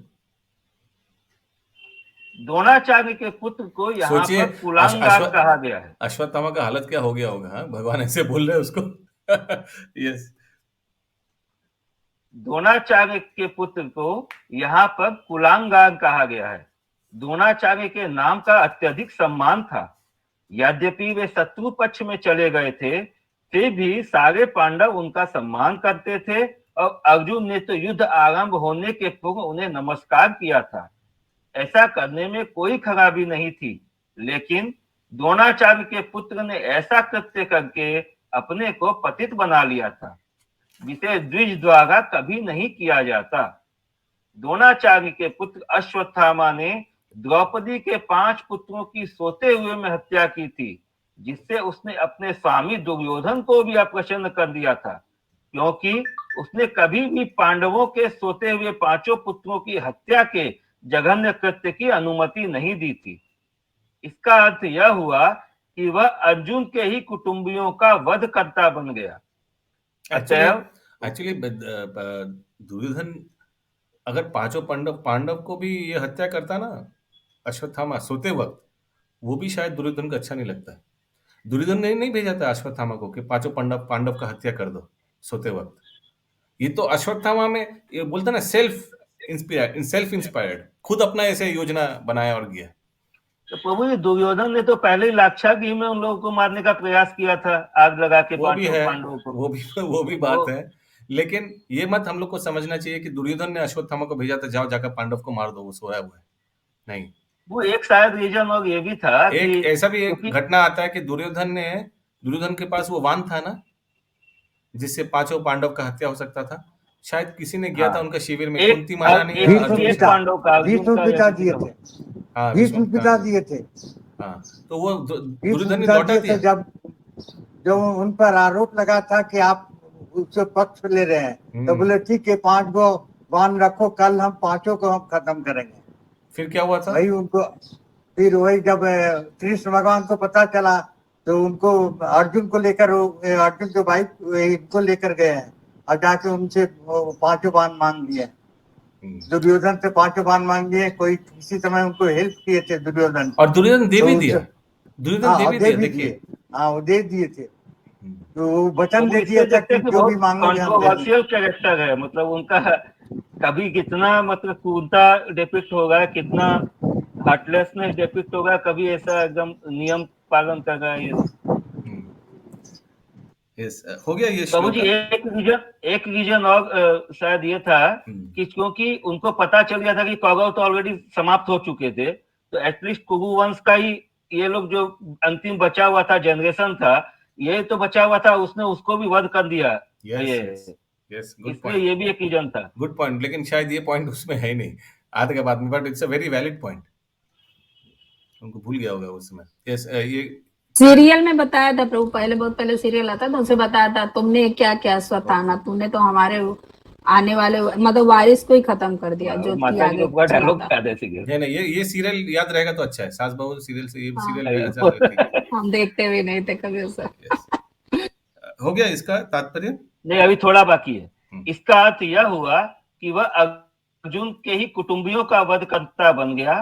द्रोणाचार्य के पुत्र को यहाँ पर कुलांगार कहा गया है। अश्वत्थामा का हालत क्या हो गया होगा, भगवान ऐसे बोल रहे हैं उसको। यस, द्रोणाचार्य के पुत्र को यहाँ पर कुलांगार कहा गया है। द्रोणाचार्य के नाम का अत्यधिक सम्मान था। यद्यपि वे शत्रु पक्ष में चले गए थे, फिर भी सारे पांडव उनका सम्मान करते थे और अर्जुन ने तो युद्ध आरंभ होने के पूर्व उन्हें नमस्कार किया था। ऐसा करने में कोई खराबी नहीं थी, लेकिन द्रोणाचार्य के पुत्र ने ऐसा कृत्य करके अपने को पतित बना लिया था, जिसे द्विज द्वारा कभी नहीं किया जाता। द्रोणाचार्य के पुत्र अश्वत्थामा ने द्रौपदी के 5 पुत्रों की सोते हुए में हत्या की थी, जिससे उसने अपने स्वामी दुर्योधन को भी अप्रसन्न कर दिया था, क्योंकि उसने कभी भी पांडवों के सोते हुए 5 पुत्रों की हत्या के जघन्य कृत्य की अनुमति नहीं दी थी। इसका अर्थ यह हुआ कि वह अर्जुन के ही कुटुंबियों का वध करता बन गया। एक्चुअली दुर्योधन अगर 5 पांडव को भी ये हत्या करता ना अश्वत्थामा सोते वक्त, वो भी शायद दुर्योधन को अच्छा नहीं लगता। दुर्योधन ने नहीं भेजा था अश्वत्थामा को कि 5 पांडव का हत्या कर दो सोते वक्त। ये तो अश्वत्थामा में ये बोलता ना सेल्फ इंस्पायर्ड, खुद अपना ऐसे योजना बनाया और गया। तो प्रभु जी, दुर्योधन ने तो पहले ही लाक्षागृह में उन लोगों को मारने का प्रयास किया था, आग लगा के 5 पांडवों को। वो भी बात है, लेकिन ये मत हम लोग को समझना चाहिए कि दुर्योधन ने अश्वत्थामा को भेजा था जाओ जाकर पांडव को मार दो, वो सोया हुआ है। नहीं, वो एक शायद रीजन और ये भी था एक ऐसा भी एक घटना आता है कि दुर्योधन के पास वो वान था ना जिससे 5 पांडव का हत्या हो सकता था। शायद किसी ने गया था उनका शिविर में, कुंती महारानी भीष्म पिता दिए थे। हाँ, तो वो दुर्योधन ने लौटा दिया। जब उन पर आरोप लगा था कि आप उससे पक्ष ले रहे हैं, तो बोले ठीक है 5 गो वान रखो, कल हम 5 को हम खत्म करेंगे। फिर क्या हुआ था? फिर वही जब कृष्ण भगवान को पता चला तो उनको अर्जुन के भाई इनको लेकर गए हैं और जाके उनसे 5 बाण मांग लिए। दुर्योधन से 5 बाण मांग लिए। कोई किसी समय उनको हेल्प किए थे दुर्योधन, और दुर्योधन दे भी दिया। देखिए वो दे दिए थे, तो वो वचन दे दिया था कि जो भी मांगोगे हम कंट्रोवर्शियल कैरेक्टर है। मतलब उनका कभी कितना मतलब क्रूरता डिपिक्ट होगा, कितना हार्टलेसनेस डिपिक्ट होगा, कभी ऐसा एकदम नियम पालन कर रहा है। हो गया ये बाबू जी, एक रीजन और शायद ये था कि क्योंकि उनको पता चल गया था कि कौरव तो ऑलरेडी समाप्त हो चुके थे, तो एटलीस्ट कुरु वंश का ही ये लोग जो अंतिम बचा हुआ था जनरेशन था, ये तो बचा हुआ था, उसने उसको भी वध कर दिया। इसलिए ये भी एक रीजन था। गुड पॉइंट, लेकिन शायद ये पॉइंट उसमें है नहीं आते के बाद में, but it's a very valid point. उनको भूल गया होगा उस समय। ये सीरियल में बताया था प्रभु, बहुत पहले सीरियल आता था, उसे बताया था तुमने क्या क्या अश्वत्थामा, तूने तो हमारे आने वाले मतलब वारिस को ही खत्म कर दिया। जो ये सीरियल याद रहेगा तो अच्छा है। सास बहू सीरियल से ये सीरियल हम देखते भी नहीं थे कभी उसे। हो गया इसका तात्पर्य? नहीं, अभी थोड़ा बाकी है। इसका अर्थ यह हुआ कि वह अर्जुन के ही कुटुंबियों का वध करता बन गया,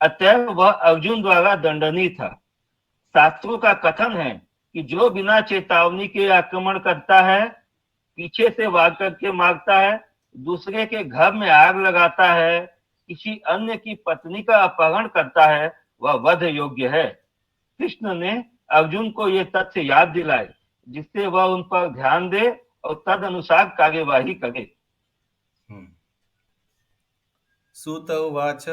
अतः वह अर्जुन द्वारा दंडनीय था। शास्त्रों का कथन है कि जो बिना चेतावनी के आक्रमण करता है, पीछे से वार करके मारता है, दूसरे के घर में आग लगाता है, किसी अन्य की पत्नी का अपहरण करता है, वह वध योग्य है। कृष्ण ने अर्जुन को ये तथ्य याद दिलाए, जिससे वह उन पर ध्यान दे और तद अनुसार कार्यवाही करे। सूत उवाच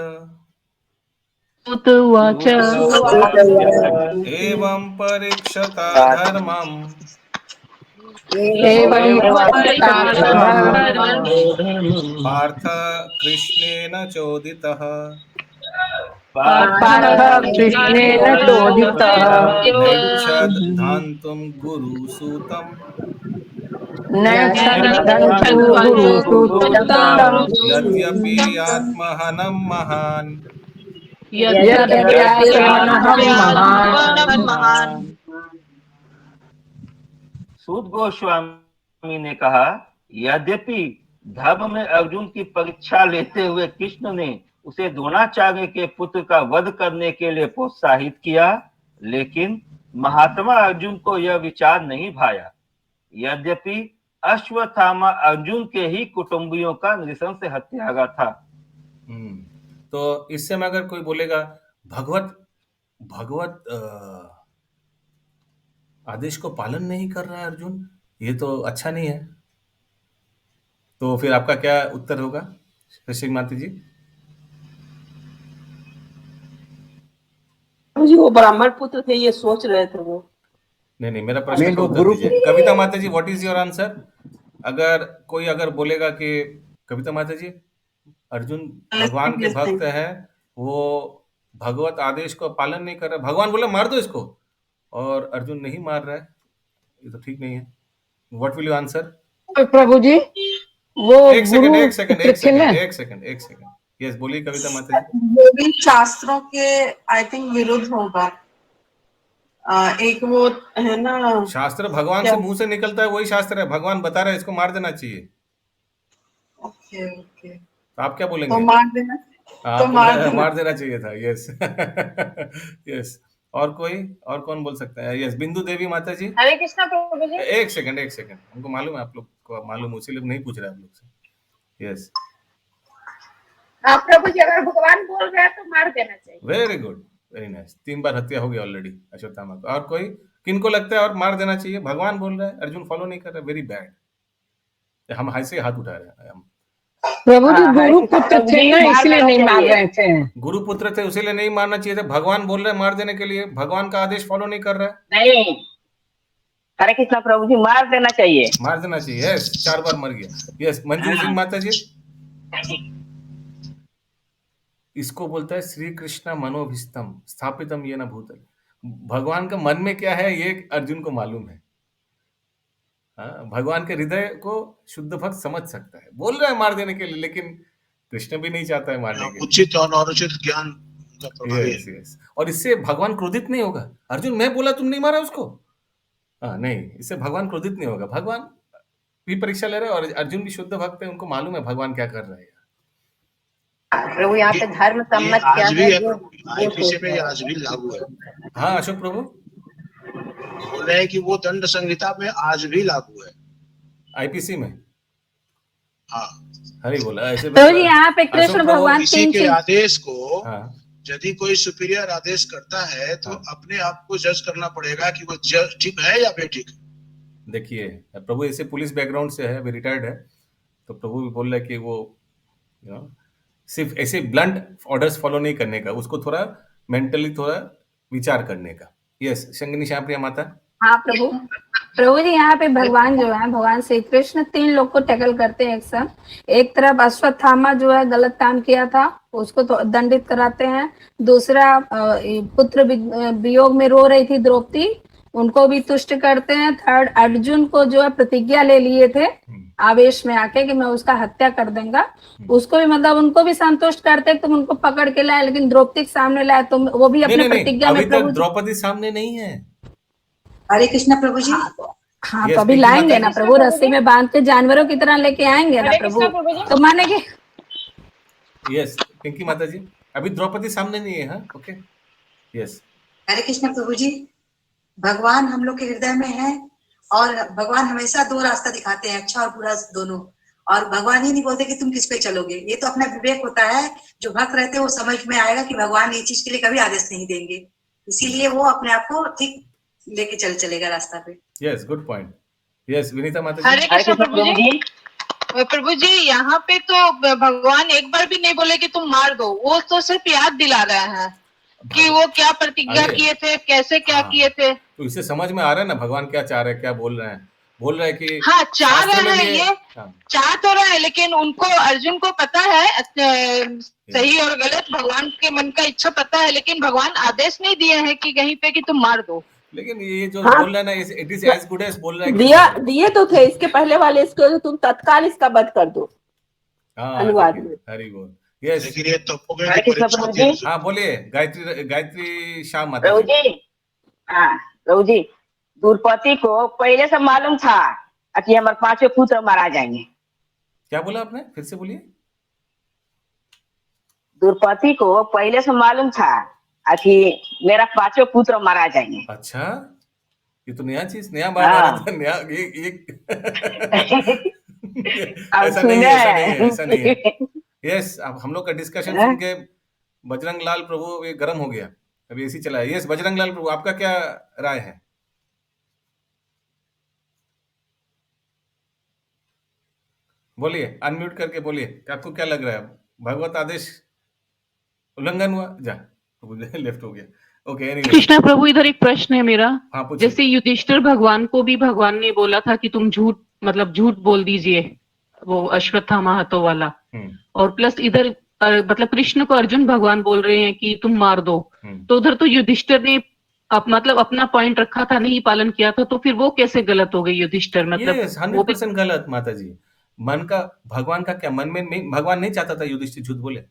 एवं परीक्षता धर्मम् पार्थ कृष्णेन चोदितः नैच्छद् धान्तुं गुरुसूतम् यद्यपि आत्महनं महान्। सूत गोस्वामी ने कहा, यद्यपि धर्म में अर्जुन की परीक्षा लेते हुए कृष्ण ने उसे द्रोणाचार्य के पुत्र का वध करने के लिए प्रोत्साहित किया, लेकिन महात्मा अर्जुन को यह विचार नहीं भाया। यद्यपि अश्वत्थामा अर्जुन के ही कुटुंबियों का नृशंस हत्यारा था। तो इससे में अगर कोई बोलेगा भगवत आदेश को पालन नहीं कर रहा है अर्जुन, ये तो अच्छा नहीं है, तो फिर आपका क्या उत्तर होगा ऋषि माता जी? वो ब्राह्मण पुत्र थे, ये सोच रहे थे वो। नहीं, मेरा प्रश्न का उत्तर दीजिए। कविता माता जी, व्हाट इज योर आंसर? अगर कोई बोलेगा कि कविता माता जी अर्जुन भगवान के भक्त है, वो भगवत आदेश को पालन नहीं कर रहा, भगवान बोला मार दो इसको, और अर्जुन नहीं मार रहा है, ये तो ठीक नहीं है। What will you answer? प्रभु जी वो एक सेकंड। यस, बोलिए कविता माता जी। वो भी शास्त्रों के आई थिंक विरुद्ध होगा। एक वो है ना, शास्त्र भगवान से मुंह से निकलता है, वही शास्त्र है। भगवान बता रहे हैं इसको मार देना चाहिए। ओके तो आप क्या बोलेंगे? तो मार देना चाहिए था। Yes yes. और कौन बोल सकता है? यस, बिंदु देवी माता जी। हरे कृष्णा प्रभु जी। एक सेकंड, हमको मालूम है, आप लोग को मालूम, उसी लोग नहीं पूछ रहे आप लोग से। यस प्रभु जी अगर भगवान बोल रहे हैं तो मार देना चाहिए। Very good, very nice. 3 बार हत्या हो गई ऑलरेडी अश्वत्थामा को। और कोई किनको लगता है और मार देना चाहिए? भगवान बोल रहा है, अर्जुन फॉलो नहीं कर रहा, वेरी बैड। हम ऐसे हाथ उठा रहे हैं। प्रभु जी गुरुपुत्र थे ना, इसलिए नहीं मार रहे थे। गुरुपुत्र थे इसीलिए नहीं मारना चाहिए था। भगवान बोल रहे हैं मार देने के लिए, भगवान का आदेश फॉलो नहीं कर रहा है। नहीं, हरे कृष्णा प्रभु जी, मार देना चाहिए। यस, 4 बार मर गया। यस, मंजूरी सिंह माता जी। इसको बोलता है श्री कृष्ण मनोभिस्तम स्थापितम येन भूतल। भगवान का मन में क्या है ये अर्जुन को मालूम है। भगवान के हृदय को शुद्ध भक्त समझ सकता है। बोल रहा है मार देने के लिए, लेकिन कृष्ण भी नहीं चाहता है मारने के लिए। उचित और अनुचित ज्ञान का प्रभावी है। यस। और इससे भगवान क्रोधित नहीं होगा। अर्जुन मैं बोला तुम नहीं मारा उसको, नहीं, इससे भगवान क्रोधित नहीं होगा। भगवान भी परीक्षा ले रहे हैं और अर्जुन भी शुद्ध भक्त है, उनको मालूम है भगवान क्या कर रहे हैं। प्रभु यहाँ पे धर्म सम्मत क्या है? आईपीसी में आज भी लागू है। हाँ अशोक प्रभु बोल रहे हैं कि वो दंड संहिता में आज भी लागू है, आईपीसी में। हाँ, हरी बोला ऐसे। तो यहाँ पे कृष्ण भगवान किसी के आदेश को यदि कोई सुपीरियर आदेश करता है तो अपने आप को जज करना पड़ेगा कि वो ठीक है या बेठीक। देखिए प्रभु ऐसे पुलिस बैकग्राउंड से है, अभी रिटायर्ड है, तो प्रभु भी बोल रहे हैं कि वो सिर्फ ऐसे ब्लंट ऑर्डर्स फॉलो नहीं करने का, उसको थोड़ा मेंटली थोड़ा विचार करने का। यस, शंगिनी श्यामप्रिया माता। हाँ प्रभु जी यहाँ पे भगवान जो है, भगवान श्री कृष्ण 3 लोग को टैकल करते हैं एक साथ। एक तरफ अश्वत्थामा जो है गलत काम किया था, उसको तो दंडित कराते हैं। दूसरा पुत्र वियोग में रो रही थी द्रौपदी, उनको भी तुष्ट करते हैं। थर्ड अर्जुन को जो है प्रतिज्ञा ले लिए थे आवेश में आके कि मैं उसका हत्या कर दूंगा, उसको भी मतलब उनको भी संतुष्ट करते, तुम उनको पकड़ के लाए, लेकिन द्रौपदी के सामने लाए, तुम वो भी अपने प्रतिज्ञा में। प्रभु द्रौपदी सामने नहीं है। हरे कृष्णा प्रभु जी। हाँ तो अभी लाएंगे ना प्रभु, रस्सी में बांध के जानवरों की तरह लेके आएंगे ना प्रभु, तो मानेंगे। यस पिंकी माता जी, अभी द्रौपदी सामने नहीं है। हाँ ओके यस। हरे कृष्णा प्रभु जी, भगवान हम लोग के हृदय में है और भगवान हमेशा 2 रास्ता दिखाते हैं, अच्छा और बुरा दोनों। और भगवान ही नहीं बोलते कि तुम किस पे चलोगे, ये तो अपना विवेक होता है। जो भक्त रहते हैं वो समझ में आएगा कि भगवान ये चीज के लिए कभी आदेश नहीं देंगे, इसीलिए वो अपने आप को ठीक लेके चलेगा रास्ता पे। Yes, good point. Yes Vinita माता जी। हरे कृष्ण प्रभु जी। प्रभु जी यहाँ पे तो भगवान एक बार भी नहीं बोले कि तुम मार दो, वो तो सिर्फ याद दिला रहे हैं कि वो क्या प्रतिज्ञा किए थे, कैसे क्या किए थे। तो इससे समझ में आ रहा है ना भगवान क्या चाह रहे हैं, क्या बोल रहे हैं। बोल रहे हैं कि हाँ चाह रहे हैं, ये चाह तो रहे हैं, लेकिन उनको अर्जुन को पता है सही और गलत, भगवान के मन का इच्छा पता है, लेकिन भगवान आदेश नहीं दिए हैं कि कहीं पे कि तुम मार दो। लेकिन ये जो बोल रहा है ना, it is as good as बोल रहा है। दिए तो थे इसके पहले वाले, इसको तुम तत्काल इसका वध कर दो। अनुवाद में हरि बोल। यस, लेकिन ये तो हाँ बोलिए गायत्री श्याम माता प्रभु जी। हाँ प्रभु जी, द्रौपदी को पहले से मालूम था कि हमारे 5 पुत्र मारा जाएंगे। क्या बोला आपने, फिर से बोलिए। द्रौपदी को पहले से मालूम था कि मेरा 5 पुत्र मारा जाएंगे। अच्छा, ये तो नया चीज, नया बात है, नया ऐसा नहीं है। यस, अब हम लोग का डिस्कशन सुन के बजरंग लाल प्रभु ये गर्म हो गया, अभी ऐसी चला है। यस बजरंग लाल प्रभु, आपका क्या राय है? बोलिए, अनम्यूट करके बोलिए, आपको क्या लग रहा है? भगवत आदेश उल्लंघन हुआ? लेफ्ट हो गया। ओके कृष्णा प्रभु, इधर एक प्रश्न है मेरा। हाँ, जैसे युधिष्ठिर भगवान को भी भगवान ने बोला था कि तुम झूठ बोल दीजिए, वो अश्वत्थामा हाथों वाला, और प्लस इधर मतलब कृष्ण को अर्जुन भगवान बोल रहे हैं कि तुम मार दो, तो उधर तो युधिष्ठिर ने अब मतलब अपना पॉइंट रखा था, नहीं पालन किया था, तो फिर वो कैसे गलत हो गई युधिष्ठिर? मतलब ये 100% गलत माता जी। मन का, भगवान का क्या मन में नहीं, भगवान नहीं चाहता था युधिष्ठिर झूठ बोले,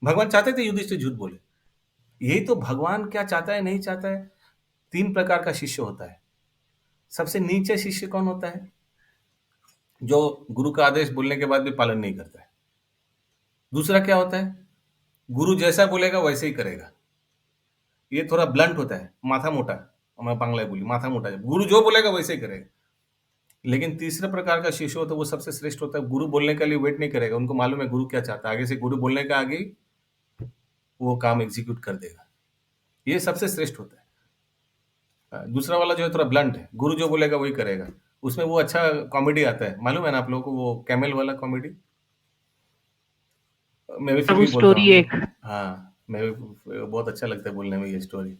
भगवान चाहते थे युधिष्ठिर झूठ बोले। यही तो भगवान क्या चाहता है, नहीं चाहता है। 3 प्रकार का शिष्य होता है। सबसे नीचे शिष्य कौन होता है? जो गुरु का आदेश बोलने के बाद भी पालन नहीं करता है। दूसरा क्या होता है? गुरु जैसा बोलेगा वैसे ही करेगा। ये थोड़ा ब्लंट होता है, माथा मोटा। मैं बांग्ला बोली, माथा मोटा है। गुरु जो बोलेगा वैसे ही करेगा। लेकिन तीसरे प्रकार का शिष्य होता है, वो सबसे श्रेष्ठ होता है। गुरु बोलने के लिए वेट नहीं करेगा, उनको मालूम है गुरु क्या चाहता है। आगे से गुरु बोलने का आगे ही वो काम एग्जीक्यूट कर देगा। ये सबसे श्रेष्ठ होता है। दूसरा वाला जो है थोड़ा ब्लंट है, गुरु जो बोलेगा वही करेगा। उसमें वो अच्छा कॉमेडी आता है, मालूम है ना आप लोगों को, वो कैमल वाला कॉमेडी। मैं भी फिर भी बोलता स्टोरी हूँ। एक हाँ, मैं भी, बहुत अच्छा लगता है बोलने में ये स्टोरी।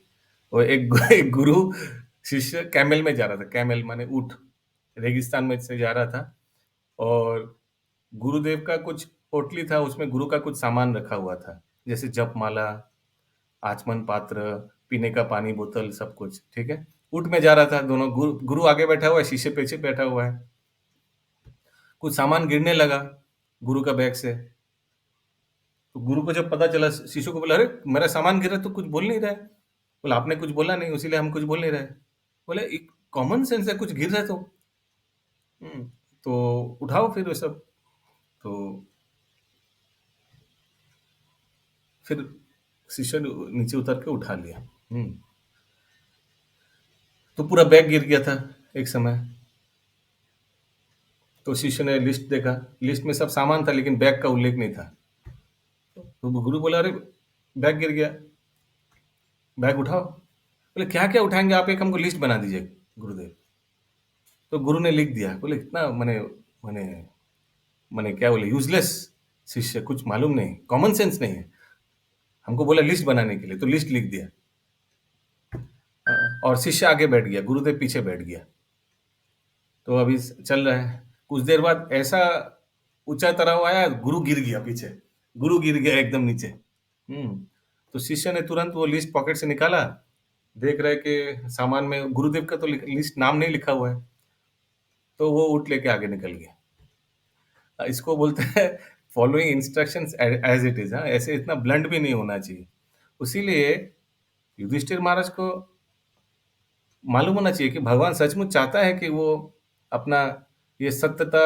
वो एक गुरु शिष्य कैमल में जा रहा था। कैमल माने ऊंट, रेगिस्तान में से जा रहा था, और गुरुदेव का कुछ पोटली था, उसमें गुरु का कुछ सामान रखा हुआ था, जैसे जपमाला, आचमन पात्र, पीने का पानी बोतल, सब कुछ। ठीक है, ऊंट में जा रहा था। दोनों गुरु आगे बैठा हुआ है, शिष्य पीछे बैठा हुआ है। कुछ सामान गिरने लगा गुरु का बैग से। तो गुरु को जब पता चला, शिष्य को बोला, अरे मेरा सामान गिरा, तो कुछ बोल नहीं रहा है। बोला, आपने कुछ बोला नहीं, इसीलिए हम कुछ बोल नहीं रहे। बोले, एक कॉमन सेंस है, कुछ गिर रहा है तो तो उठाओ फिर वो सब। तो फिर शिष्य ने नीचे उतर के उठा लिया। तो पूरा बैग गिर गया था एक समय। तो शिष्य ने लिस्ट देखा, लिस्ट में सब सामान था, लेकिन बैग का उल्लेख नहीं था। तो गुरु बोला, अरे बैग गिर गया, बैग उठाओ। बोले, क्या क्या उठाएंगे आप, एक हमको लिस्ट बना दीजिए गुरुदेव। तो गुरु ने लिख दिया। बोले, इतना मने मने मने क्या बोले, यूजलेस शिष्य, कुछ मालूम नहीं, कॉमन सेंस नहीं है। हमको बोला लिस्ट बनाने के लिए, तो लिस्ट लिख दिया। और शिष्य आगे बैठ गया, गुरुदेव पीछे बैठ गया। तो अभी चल रहा है, कुछ देर बाद ऐसा ऊंचा तरह आया, गुरु गिर गया पीछे, गुरु गिर गया एकदम नीचे। तो शिष्य ने तुरंत वो लिस्ट पॉकेट से निकाला, देख रहे कि सामान में गुरुदेव का तो लिस्ट नाम नहीं लिखा हुआ है। तो वो उठ लेके आगे निकल गया। इसको बोलते हैं following instructions as it is. ऐसे इतना ब्लंट भी नहीं होना चाहिए। उसीलिए युधिष्ठिर महाराज को मालूम होना चाहिए कि भगवान सचमुच चाहता है कि वो अपना ये सत्यता,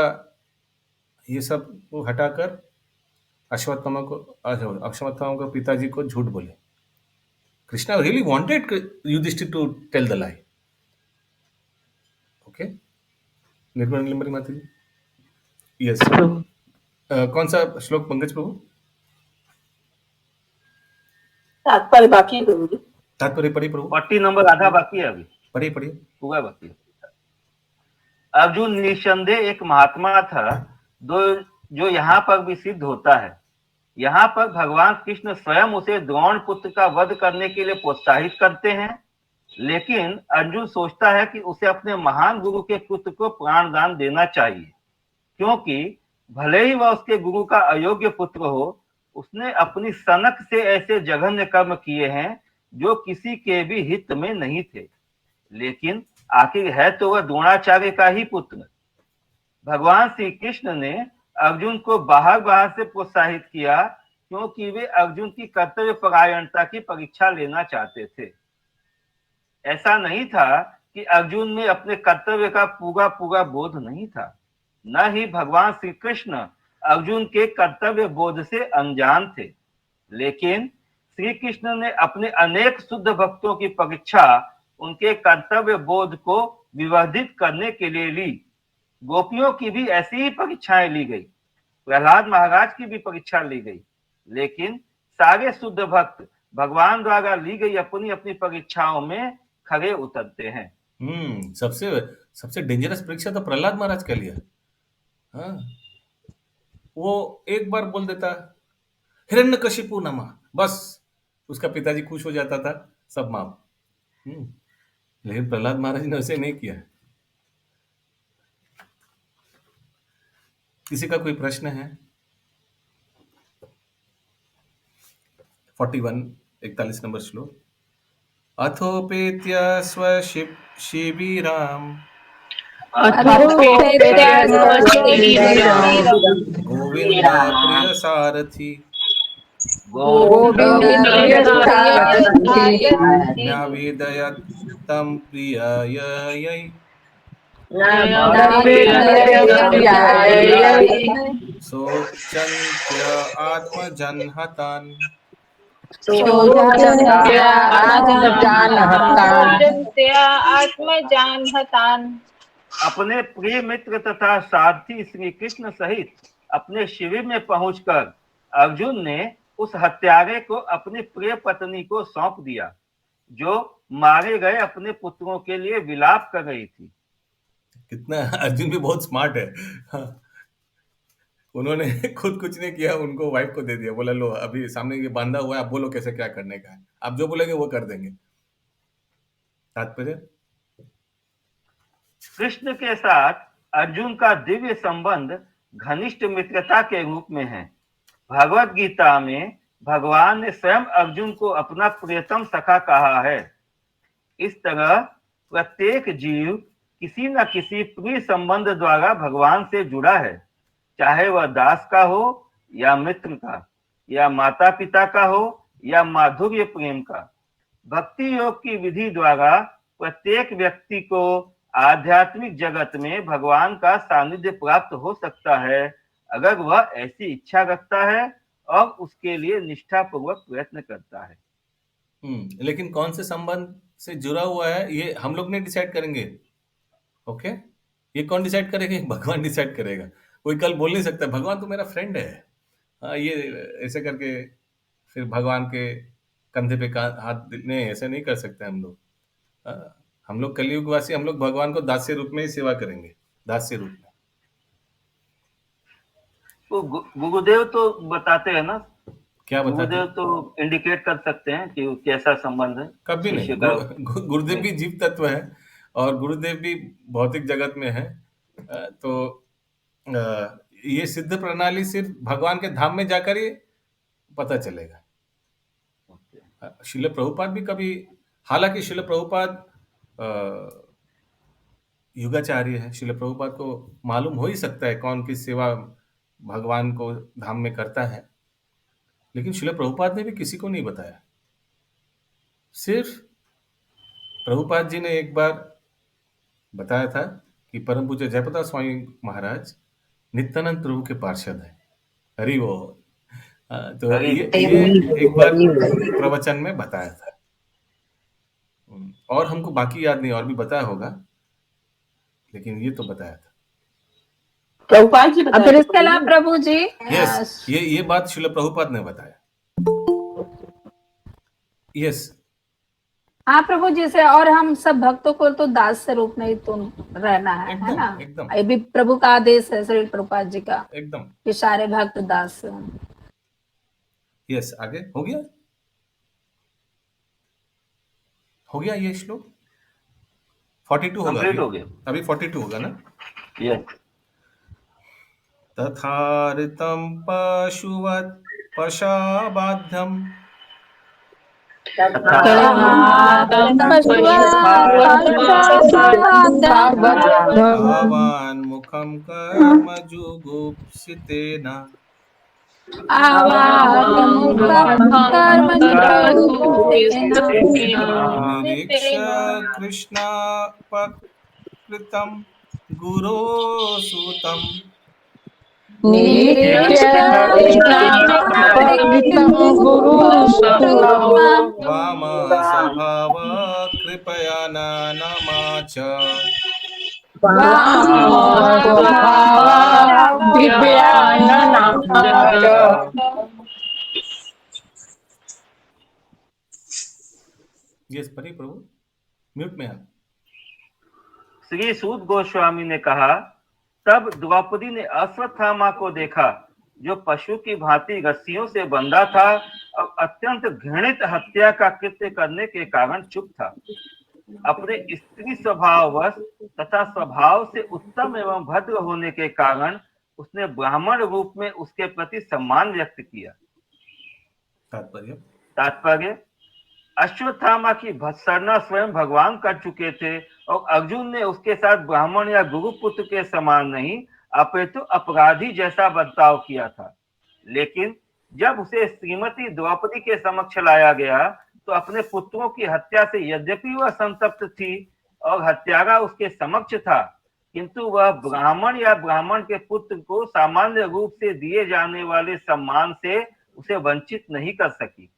ये सब को हटाकर अश्वत्थामा को पिताजी को झूठ बोले। Krishna really wanted Yudhishthir to tell the lie. Okay, Nirmal Nilambari माता जी। यस, कौन सा श्लोक पंकज प्रभु? तात्पर्य बाकी है प्रभु जी। तात्पर्य पढ़ी प्रभु। 40 नंबर आधा बाकी है अभी। पढ़िए पूरा बाकी है। अर्जुन निसंदेह एक महात्मा था, जो यहाँ पर भी सिद्ध होता है। यहाँ पर भगवान कृष्ण स्वयं उसे द्रोण पुत्र का वध करने के लिए प्रोत्साहित करते हैं, लेकिन अर्जुन सोचता है कि उसे अपने महान गुरु के पुत्र को प्राणदान देना चाहिए, क्योंकि भले ही वह उसके गुरु का अयोग्य पुत्र हो, उसने अपनी सनक से ऐसे जघन्य कर्म किए हैं जो किसी के भी हित में नहीं थे। लेकिन आखिर है तो वह द्रोणाचार्य का ही पुत्र। भगवान श्री कृष्ण ने अर्जुन को बाहर से प्रोत्साहित किया, क्योंकि वे अर्जुन की कर्तव्य परायणता की परीक्षा लेना चाहते थे। ऐसा नहीं था कि अर्जुन में अपने कर्तव्य का पूरा बोध नहीं था, न ही भगवान श्री कृष्ण अर्जुन के कर्तव्य बोध से अनजान थे। लेकिन श्री कृष्ण ने अपने अनेक शुद्ध भक्तों की परीक्षा उनके कर्तव्य बोध को विवर्धित करने के लिए ली। गोपियों की भी ऐसी ही परीक्षाएं ली गई, प्रहलाद महाराज की भी परीक्षा ली गई, लेकिन सारे शुद्ध भक्त भगवान द्वारा ली गई अपनी अपनी परीक्षाओं में खरे उतरते हैं। सबसे डेंजरस परीक्षा तो प्रहलाद महाराज का लिया। हाँ, वो एक बार बोल देता हिरण्यकशिपु नमः, बस उसका पिताजी खुश हो जाता था, सब माफ। लेकिन प्रहलाद महाराज ने उसे नहीं किया। किसी का कोई प्रश्न है? 41 नंबर श्लोक। अथोपेत्य शिबिराम गोविंद प्रिय सारथी न्यावेदयत् तं प्रिययै सोच्यन्त्य आत्मजन्हतान् अपने प्रिय मित्र तथा सारथी श्री कृष्ण सहित अपने शिविर में पहुंचकर अर्जुन ने उस हत्यारे को अपनी प्रिय पत्नी को सौंप दिया, जो मारे गए अपने पुत्रों के लिए विलाप कर रही थी। कितना अर्जुन भी बहुत स्मार्ट है। उन्होंने खुद कुछ नहीं किया, उनको वाइफ को दे दिया, बोला लो अभी सामने ये बांधा हुआ है, आप बोलो कैसे क्या करने का है, आप जो बोलेंगे वो कर देंगे। तात्पर्य कृष्ण के साथ अर्जुन का दिव्य संबंध घनिष्ठ मित्रता के रूप में है। भगवत गीता में भगवान ने स्वयं अर्जुन को अपना प्रियतम सखा कहा है। इस तरह प्रत्येक जीव किसी न किसी प्रिय संबंध द्वारा भगवान से जुड़ा है, चाहे वह दास का हो या मित्र का, या माता पिता का हो या माधुर्य प्रेम का। भक्ति योग की विधि द्वारा प्रत्येक व्यक्ति को आध्यात्मिक जगत में भगवान का सानिध्य प्राप्त हो सकता है, अगर वह ऐसी इच्छा रखता है और उसके लिए निष्ठापूर्वक प्रयत्न करता है। लेकिन कौन से संबंध से जुड़ा हुआ है ये हम लोग नहीं डिसाइड करेंगे। ओके, ये कौन डिसाइड करेगा? भगवान डिसाइड करेगा। कोई कल बोल नहीं सकता भगवान तो मेरा फ्रेंड है, हाँ ये ऐसे करके फिर भगवान के कंधे पे हाथ नहीं, ऐसे नहीं कर सकते हम लोग। हम लोग कलयुगवासी, हम लोग भगवान को दास्य रूप में ही सेवा करेंगे, दास्य रूप में। तो गुरुदेव तो बताते हैं ना, क्या बताते? गुरुदेव तो इंडिकेट कर सकते हैं कि कैसा संबंध है। कभी नहीं। गुरुदेव भी जीव तत्व है और गुरुदेव भी भौतिक जगत में है। तो ये सिद्ध प्रणाली सिर्फ भगवान के धाम में जाकर ही पता चलेगा। श्रील प्रभुपाद भी कभी, हालांकि श्रील प्रभुपाद युगाचार्य है, श्रील प्रभुपाद को मालूम हो ही सकता है कौन किस सेवा भगवान को धाम में करता है, लेकिन श्रील प्रभुपाद ने भी किसी को नहीं बताया। सिर्फ प्रभुपाद जी ने एक बार बताया था कि परम पूज्य जयप्रकाश स्वामी महाराज नित्यानंद प्रभु के पार्षद है। हरि वो तो ये एक बार प्रवचन में बताया था, और हमको बाकी याद नहीं, और भी बताया होगा, लेकिन ये तो बताया था प्रभुपाद जी। फिर इसके अलावा प्रभु जी, यस, ये बात श्रील प्रभुपाद ने बताया। यस, हाँ प्रभु जी से, और हम सब भक्तों को तो दास से रूप में ही तो रहना है ना? एकदम। ये भी प्रभु का आदेश है श्री प्रभुपाद जी का, एकदम, कि सारे भक्त दास। यस, आगे हो गया ये श्लोक 42 होगा अभी 42 होगा ना? यस। तथार्तं पशुवत् पशाबाध्यम् भवान् मुखं कर्म जुगुप्सितेन निरीक्ष्य कृष्णापकृतं गुरोसुतं वाम स्वभाव कृपया नानमाच यस परी प्रभु, म्यूट में आप। श्री सूत गोस्वामी ने कहा, तब द्रौपदी ने अश्वत्थामा को देखा, जो पशु की भांति रस्सियों से बंधा था और अत्यंत घृणित हत्या का कृत्य करने के कारण चुप था। अपने स्त्री स्वभाववश तथा स्वभाव से उत्तम एवं भद्र होने के कारण उसने ब्राह्मण रूप में उसके प्रति सम्मान व्यक्त किया। तात्पर्य, अश्वत्थामा की भत्सना स्वयं भगवान कर चुके थे और अर्जुन ने उसके साथ ब्राह्मण या गुरुपुत्र के समान नहीं अपितु अपराधी जैसा बर्ताव किया था। लेकिन जब उसे श्रीमती द्रौपदी के समक्ष लाया गया तो अपने पुत्रों की हत्या से यद्यपि वह संतप्त थी और हत्यारा उसके समक्ष था, किंतु वह ब्राह्मण या ब्राह्मण के पुत्र को सामान्य रूप से दिए जाने वाले सम्मान से उसे वंचित नहीं कर सकी।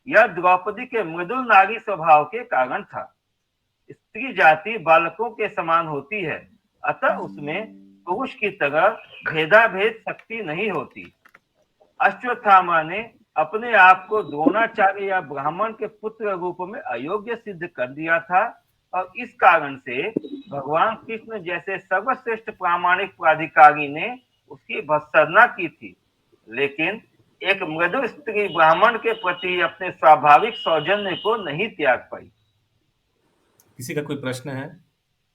यह द्रौपदी के मृदुल नारी स्वभाव के कारण था। स्त्री जाति बालकों के समान होती है, अतः उसमें पुरुष की तरह भेदाभेद शक्ति नहीं होती। अश्वत्थामा ने अपने आप को द्रोणाचार्य या ब्राह्मण के पुत्र रूप में अयोग्य सिद्ध कर दिया था और इस कारण से भगवान कृष्ण जैसे सर्वश्रेष्ठ प्रामाणिक प्राधिकारी ने उसकी भत्सना की थी। लेकिन एक मृदु स्त्री ब्राह्मण के प्रति अपने स्वाभाविक सौजन्य को नहीं त्याग पाई। किसी का कोई प्रश्न है?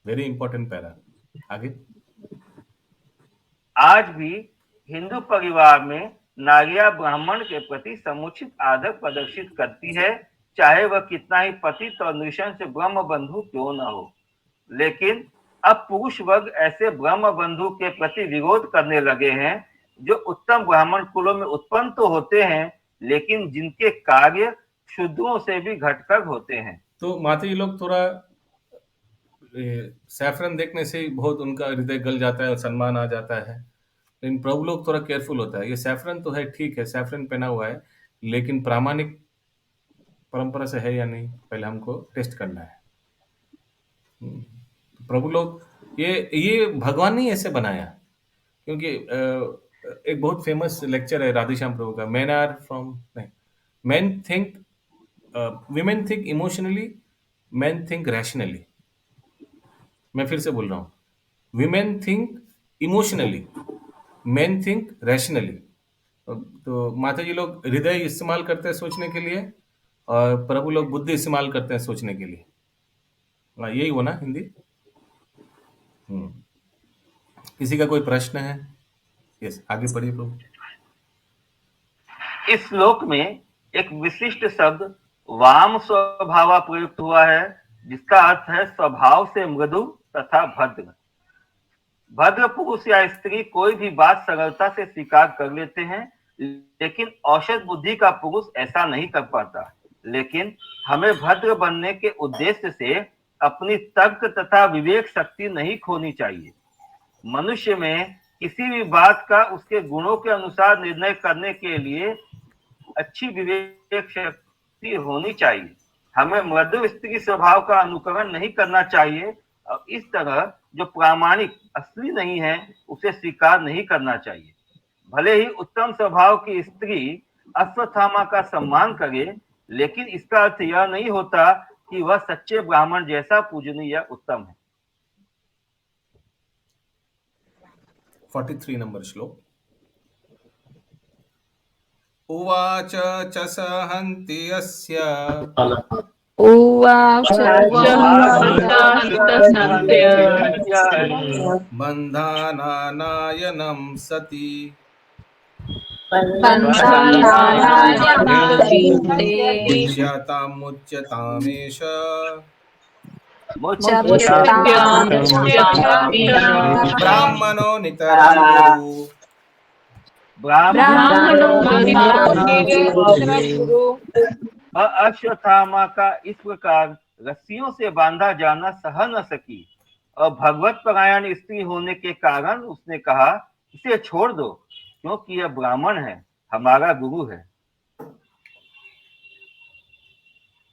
वेरी इंपॉर्टेंट पैरा, आगे। आज भी हिंदू परिवार में नारियां ब्राह्मण के प्रति समुचित आदर प्रदर्शित करती है, चाहे वह कितना ही पतित और नृशंस ब्रह्म बंधु क्यों न हो। लेकिन अब पुरुष वर्ग ऐसे ब्रह्म बंधु के प्रति विरोध करने लगे हैं जो उत्तम ब्राह्मण कुलों में उत्पन्न तो होते हैं, लेकिन जिनके कार्य शूद्रों से भी घटकर होते हैं। तो माता जी लोग थोड़ा सैफरन देखने से ही बहुत उनका हृदय गल जाता है और सम्मान आ जाता है, लेकिन प्रभु लोग थोड़ा केयरफुल होता है। ये सैफरन तो है, ठीक है, सैफरन पहना हुआ है, लेकिन प्रामाणिक परंपरा से है या नहीं, पहले हमको टेस्ट करना है। प्रभु लोग ये भगवान ने ऐसे बनाया, क्योंकि एक बहुत फेमस लेक्चर है राधेश्याम प्रभु का, men are from men think women think emotionally, men think rationally. मैं फिर से बोल रहा हूँ, women think emotionally, men think rationally. तो माता जी लोग हृदय इस्तेमाल करते हैं सोचने के लिए और प्रभु लोग बुद्धि इस्तेमाल करते हैं सोचने के लिए। यही हो ना हिंदी? किसी का कोई प्रश्न है? यस, आगे पढ़िए प्रभु। इस श्लोक में एक विशिष्ट शब्द वाम स्वभाव प्रयुक्त हुआ है, जिसका अर्थ है स्वभाव से मृदु तथा भद्र। भद्र पुरुष या स्त्री कोई भी बात सरलता से स्वीकार कर लेते हैं, लेकिन औसत बुद्धि का पुरुष ऐसा नहीं कर पाता। लेकिन हमें भद्र बनने के उद्देश्य से अपनी तर्क तथा विवेक शक्ति नहीं खोनी चाहिए। मनुष्य में किसी भी बात का उसके गुणों के अनुसार निर्णय करने के लिए अच्छी विवेक शक्ति होनी चाहिए। हमें मृदु स्त्री स्वभाव का अनुकरण नहीं करना चाहिए और इस तरह जो प्रामाणिक असली नहीं है उसे स्वीकार नहीं करना चाहिए। भले ही उत्तम स्वभाव की स्त्री अश्वत्थामा का सम्मान करे, लेकिन इसका अर्थ यह नहीं होता कि वह सच्चे ब्राह्मण जैसा पूजनीय या उत्तम है। 43 नंबर श्लोक। उवाच च सहन्ति यस्य बन्धानानायनं सति मुच्यतामेष ब्राह्मणो नितरं गुरु। अश्वत्थामा का इस प्रकार रस्सियों से बांधा जाना सह न सकी और भगवत परायण स्त्री होने के कारण उसने कहा, इसे छोड़ दो, क्योंकि यह ब्राह्मण है, हमारा गुरु है।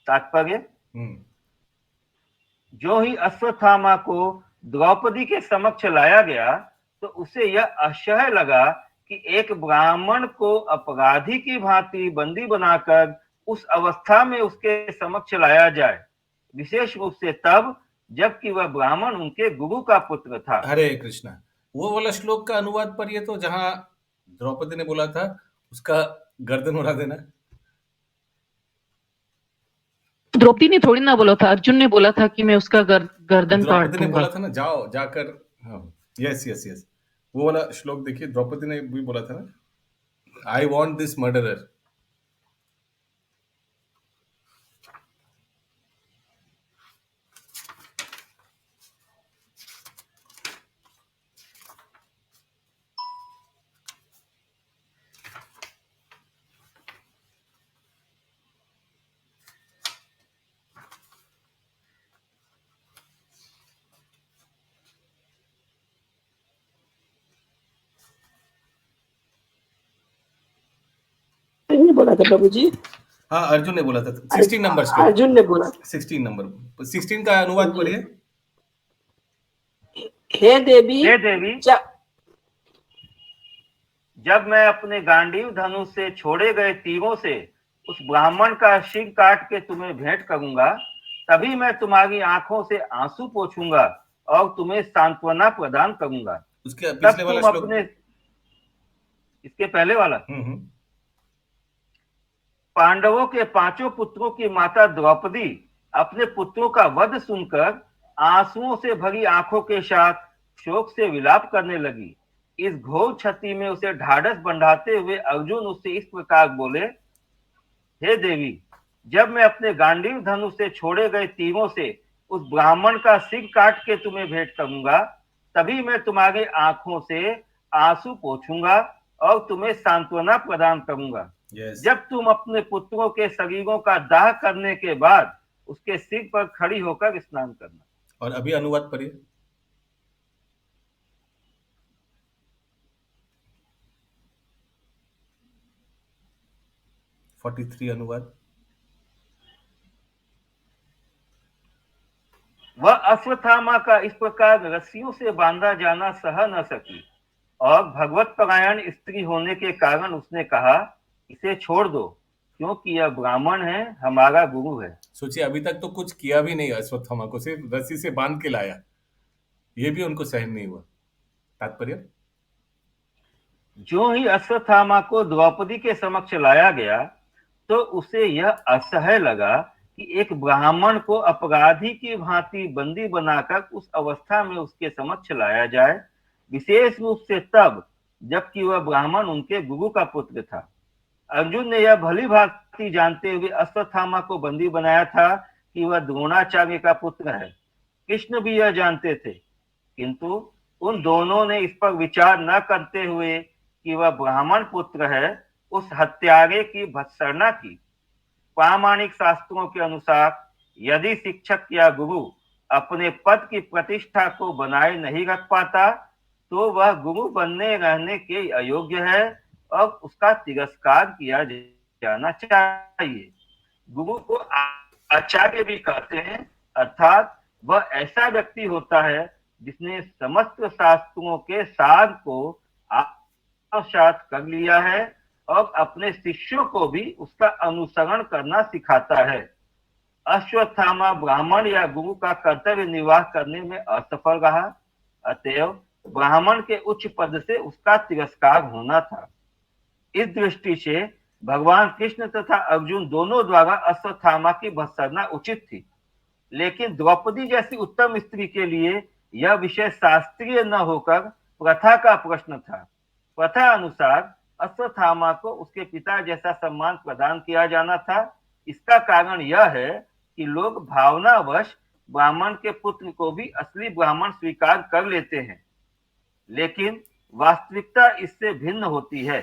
तात्पर्य, जो ही अश्वत्थामा को द्रौपदी के समक्ष लाया गया तो उसे यह असह्य लगा कि एक ब्राह्मण को अपराधी की भांति बंदी बनाकर उस अवस्था में उसके समक्ष लाया जाए, विशेष रूप से तब जबकि वह ब्राह्मण उनके गुरु का पुत्र था। हरे कृष्णा। वो वाला श्लोक का अनुवाद पर ये तो जहां द्रौपदी ने बोला था उसका गर्दन उड़ा देना। द्रौपदी ने थोड़ी ना बोला था, अर्जुन ने बोला था कि मैं उसका गर्दन काट द्रौपदी ने बोला था ना, जाओ जाकर। हाँ, यस यस यस, वो वाला श्लोक देखिए, द्रौपदी ने भी बोला था ना, आई वॉन्ट दिस मर्डरर। बोला था प्रभु जी? हाँ, अर्जुन ने बोला था 16 नंबर श्लोक। अर्जुन ने बोला 16 नंबर 16 का अनुवाद पढ़िए। हे देवी जब मैं अपने गांडीव धनुष से छोड़े गए तीरों से उस ब्राह्मण का सिर काट के तुम्हें भेंट करूंगा, तभी मैं तुम्हारी आंखों से आंसू पोंछूंगा और तुम्हें सांत्वना प्रदान करूंगा। उसके पिछले वाला श्लोक अपने इसके पहले वाला पांडवों के 5 पुत्रों की माता द्रौपदी अपने पुत्रों का वध सुनकर आंसुओं से भरी आंखों के साथ शोक से विलाप करने लगी। इस घोर क्षति में उसे ढाढ़स बंधाते हुए अर्जुन उससे इस प्रकार बोले, हे देवी, जब मैं अपने गांडीव धनुष से छोड़े गए तीरों से उस ब्राह्मण का सिर काट के तुम्हें भेंट करूंगा, तभी मैं तुम्हारे आंखों से आंसू पोंछूंगा और तुम्हें सांत्वना प्रदान करूंगा। जब तुम अपने पुत्रों के शरीरों का दाह करने के बाद उसके सिर पर खड़ी होकर स्नान करना। और अभी अनुवाद पढ़िए। अनुवाद। वह अश्वत्थामा का इस प्रकार रस्सियों से बांधा जाना सह न सकी और भगवत परायण स्त्री होने के कारण उसने कहा, इसे छोड़ दो, क्योंकि यह ब्राह्मण है, हमारा गुरु है। सोचिए, अभी तक तो कुछ किया भी नहीं अश्वत्थामा को, सिर्फ रस्सी से बांध के लाया, ये भी उनको सहन नहीं हुआ। तात्पर्य, जो ही अश्वत्थामा को द्रौपदी के समक्ष लाया गया तो उसे यह असह्य लगा कि एक ब्राह्मण को अपराधी की भांति बंदी बनाकर उस अवस्था में उसके समक्ष लाया जाए, विशेष रूप से तब जबकि वह ब्राह्मण उनके गुरु का पुत्र था। अर्जुन ने यह भली भांति जानते हुए अश्वत्थामा को बंदी बनाया था कि वह द्रोणाचार्य का पुत्र है। कृष्ण भी यह जानते थे, किंतु उन दोनों ने इस पर विचार न करते हुए कि वह ब्राह्मण पुत्र है, उस हत्यारे की भत्सना की। प्रामाणिक शास्त्रों के अनुसार यदि शिक्षक या गुरु अपने पद की प्रतिष्ठा को बनाए नहीं रख पाता तो वह गुरु बनने रहने के अयोग्य है और उसका तिरस्कार किया जाना चाहिए। गुरु को आचार्य भी कहते हैं, अर्थात वह ऐसा व्यक्ति होता है जिसने समस्त शास्त्रों के सार को आत्मसात कर लिया है और अपने शिष्यों को भी उसका अनुसरण करना सिखाता है। अश्वत्थामा ब्राह्मण या गुरु का कर्तव्य निर्वाह करने में असफल रहा, अतएव ब्राह्मण के उच्च पद से उसका तिरस्कार होना था। इस दृष्टि से भगवान कृष्ण तथा अर्जुन दोनों द्वारा अश्वत्थामा की भत्सना उचित थी, लेकिन द्रौपदी जैसी उत्तम स्त्री के लिए यह विषय शास्त्रीय न होकर प्रथा का प्रश्न था। प्रथा अनुसार अश्वत्थामा को उसके पिता जैसा सम्मान प्रदान किया जाना था। इसका कारण यह है कि लोग भावनावश ब्राह्मण के पुत्र को भी असली ब्राह्मण स्वीकार कर लेते हैं, लेकिन वास्तविकता इससे भिन्न होती है।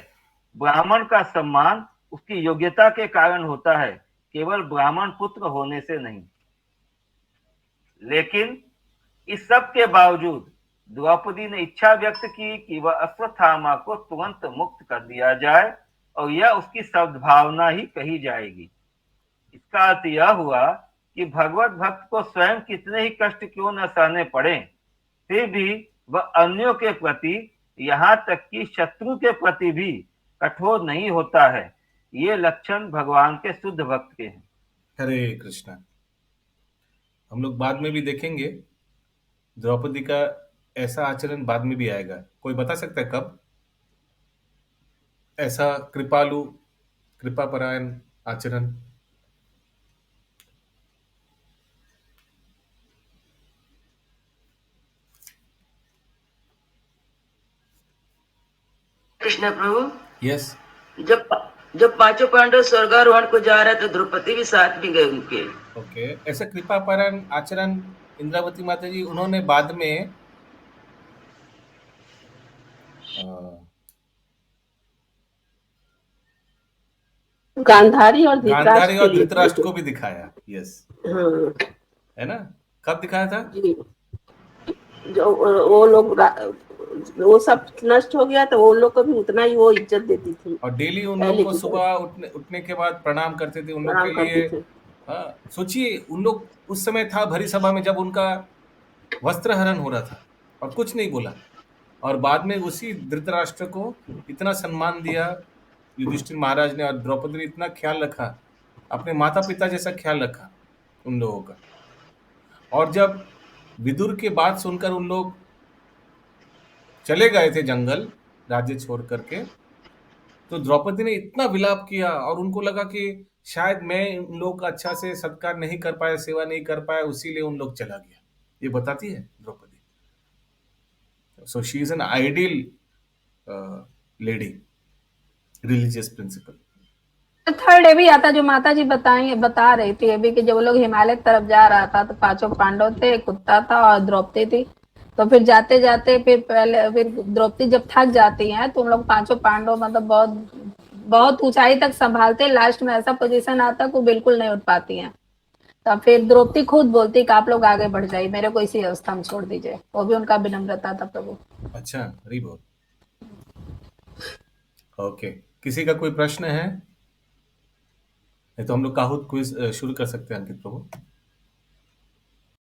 ब्राह्मण का सम्मान उसकी योग्यता के कारण होता है, केवल ब्राह्मण पुत्र होने से नहीं। लेकिन इस सब के बावजूद द्रौपदी ने इच्छा व्यक्त की कि वह अश्वत्थामा को तुरंत मुक्त कर दिया जाए और यह उसकी सद्भावना ही कही जाएगी। इसका अर्थ यह हुआ कि भगवत भक्त को स्वयं कितने ही कष्ट क्यों न सहने पड़े, फिर भी वह अन्यों के प्रति, यहाँ तक कि शत्रु के प्रति भी कठोर नहीं होता है। ये लक्षण भगवान के शुद्ध भक्त के हैं। हरे कृष्णा। हम लोग बाद में भी देखेंगे द्रौपदी का ऐसा आचरण बाद में भी आएगा। कोई बता सकता है कब ऐसा कृपालु कृपापरायण आचरण? कृष्ण प्रभु, यस। जब 5 पांडव स्वर्गारोहण को जा रहे तो द्रौपदी भी साथ में गए उनके। ओके, ऐसा कृपापरायण आचरण इंद्रावती माता जी उन्होंने बाद में गांधारी और धृतराष्ट्र को भी दिखाया। यस, है ना? कब दिखाया था? जो वो लोग वो सब नष्ट हो गया तो वो लोग को भी उतना ही वो इज्जत देती थी। और डेली उन पहले लोग को की सुबह उठने के बाद प्रणाम करते थे उन लोग प्रणाम के करते लिए। थे। हाँ, सोचिए उन लोग उस समय था भरी सभा में जब उनका वस्त्र हरण हो रहा था और कुछ नहीं बोला, और बाद में उसी धृतराष्ट्र को इतना सम्मान दिया युधिष्ठिर महाराज ने, और द्रौपदी ने इतना ख्याल रखा, अपने माता पिता जैसा ख्याल रखा उन लोगों का। और जब विदुर की बात सुनकर उन लोग चले गए थे जंगल राज्य छोड़ करके, तो द्रौपदी ने इतना विलाप किया और उनको लगा कि शायद मैं उन लोग का अच्छा से सत्कार नहीं कर पाया, सेवा नहीं कर पाया, उसीलिए उन लोग चला गया। ये बताती है Draupadi. So she is an ideal lady, religious principle. Third ये भी आता जो माता जी बता रही थी अभी कि जब वो लोग हिमालय की तरफ जा रहा था तो 5 पांडव थे, कुत्ता था और द्रौपदी थी। तो फिर जाते जाते फिर द्रौपदी जब थक जाती हैं तो उन लोग 5 पांडव मतलब बहुत ऊंचाई तक संभालते, लास्ट में ऐसा पोजीशन आता कि वो बिल्कुल नहीं उठ पाती हैं। तब फिर द्रौपदी खुद बोलती कि आप लोग आगे बढ़ जाइए, मेरे को इसी अवस्था में छोड़ दीजिए। वो भी उनका विनम्रता था प्रभु। अच्छा, हरी बोल। ओके, किसी का कोई प्रश्न है? नहीं तो हम लोग काहुत क्विज शुरू कर सकते हैं अंकित प्रभु।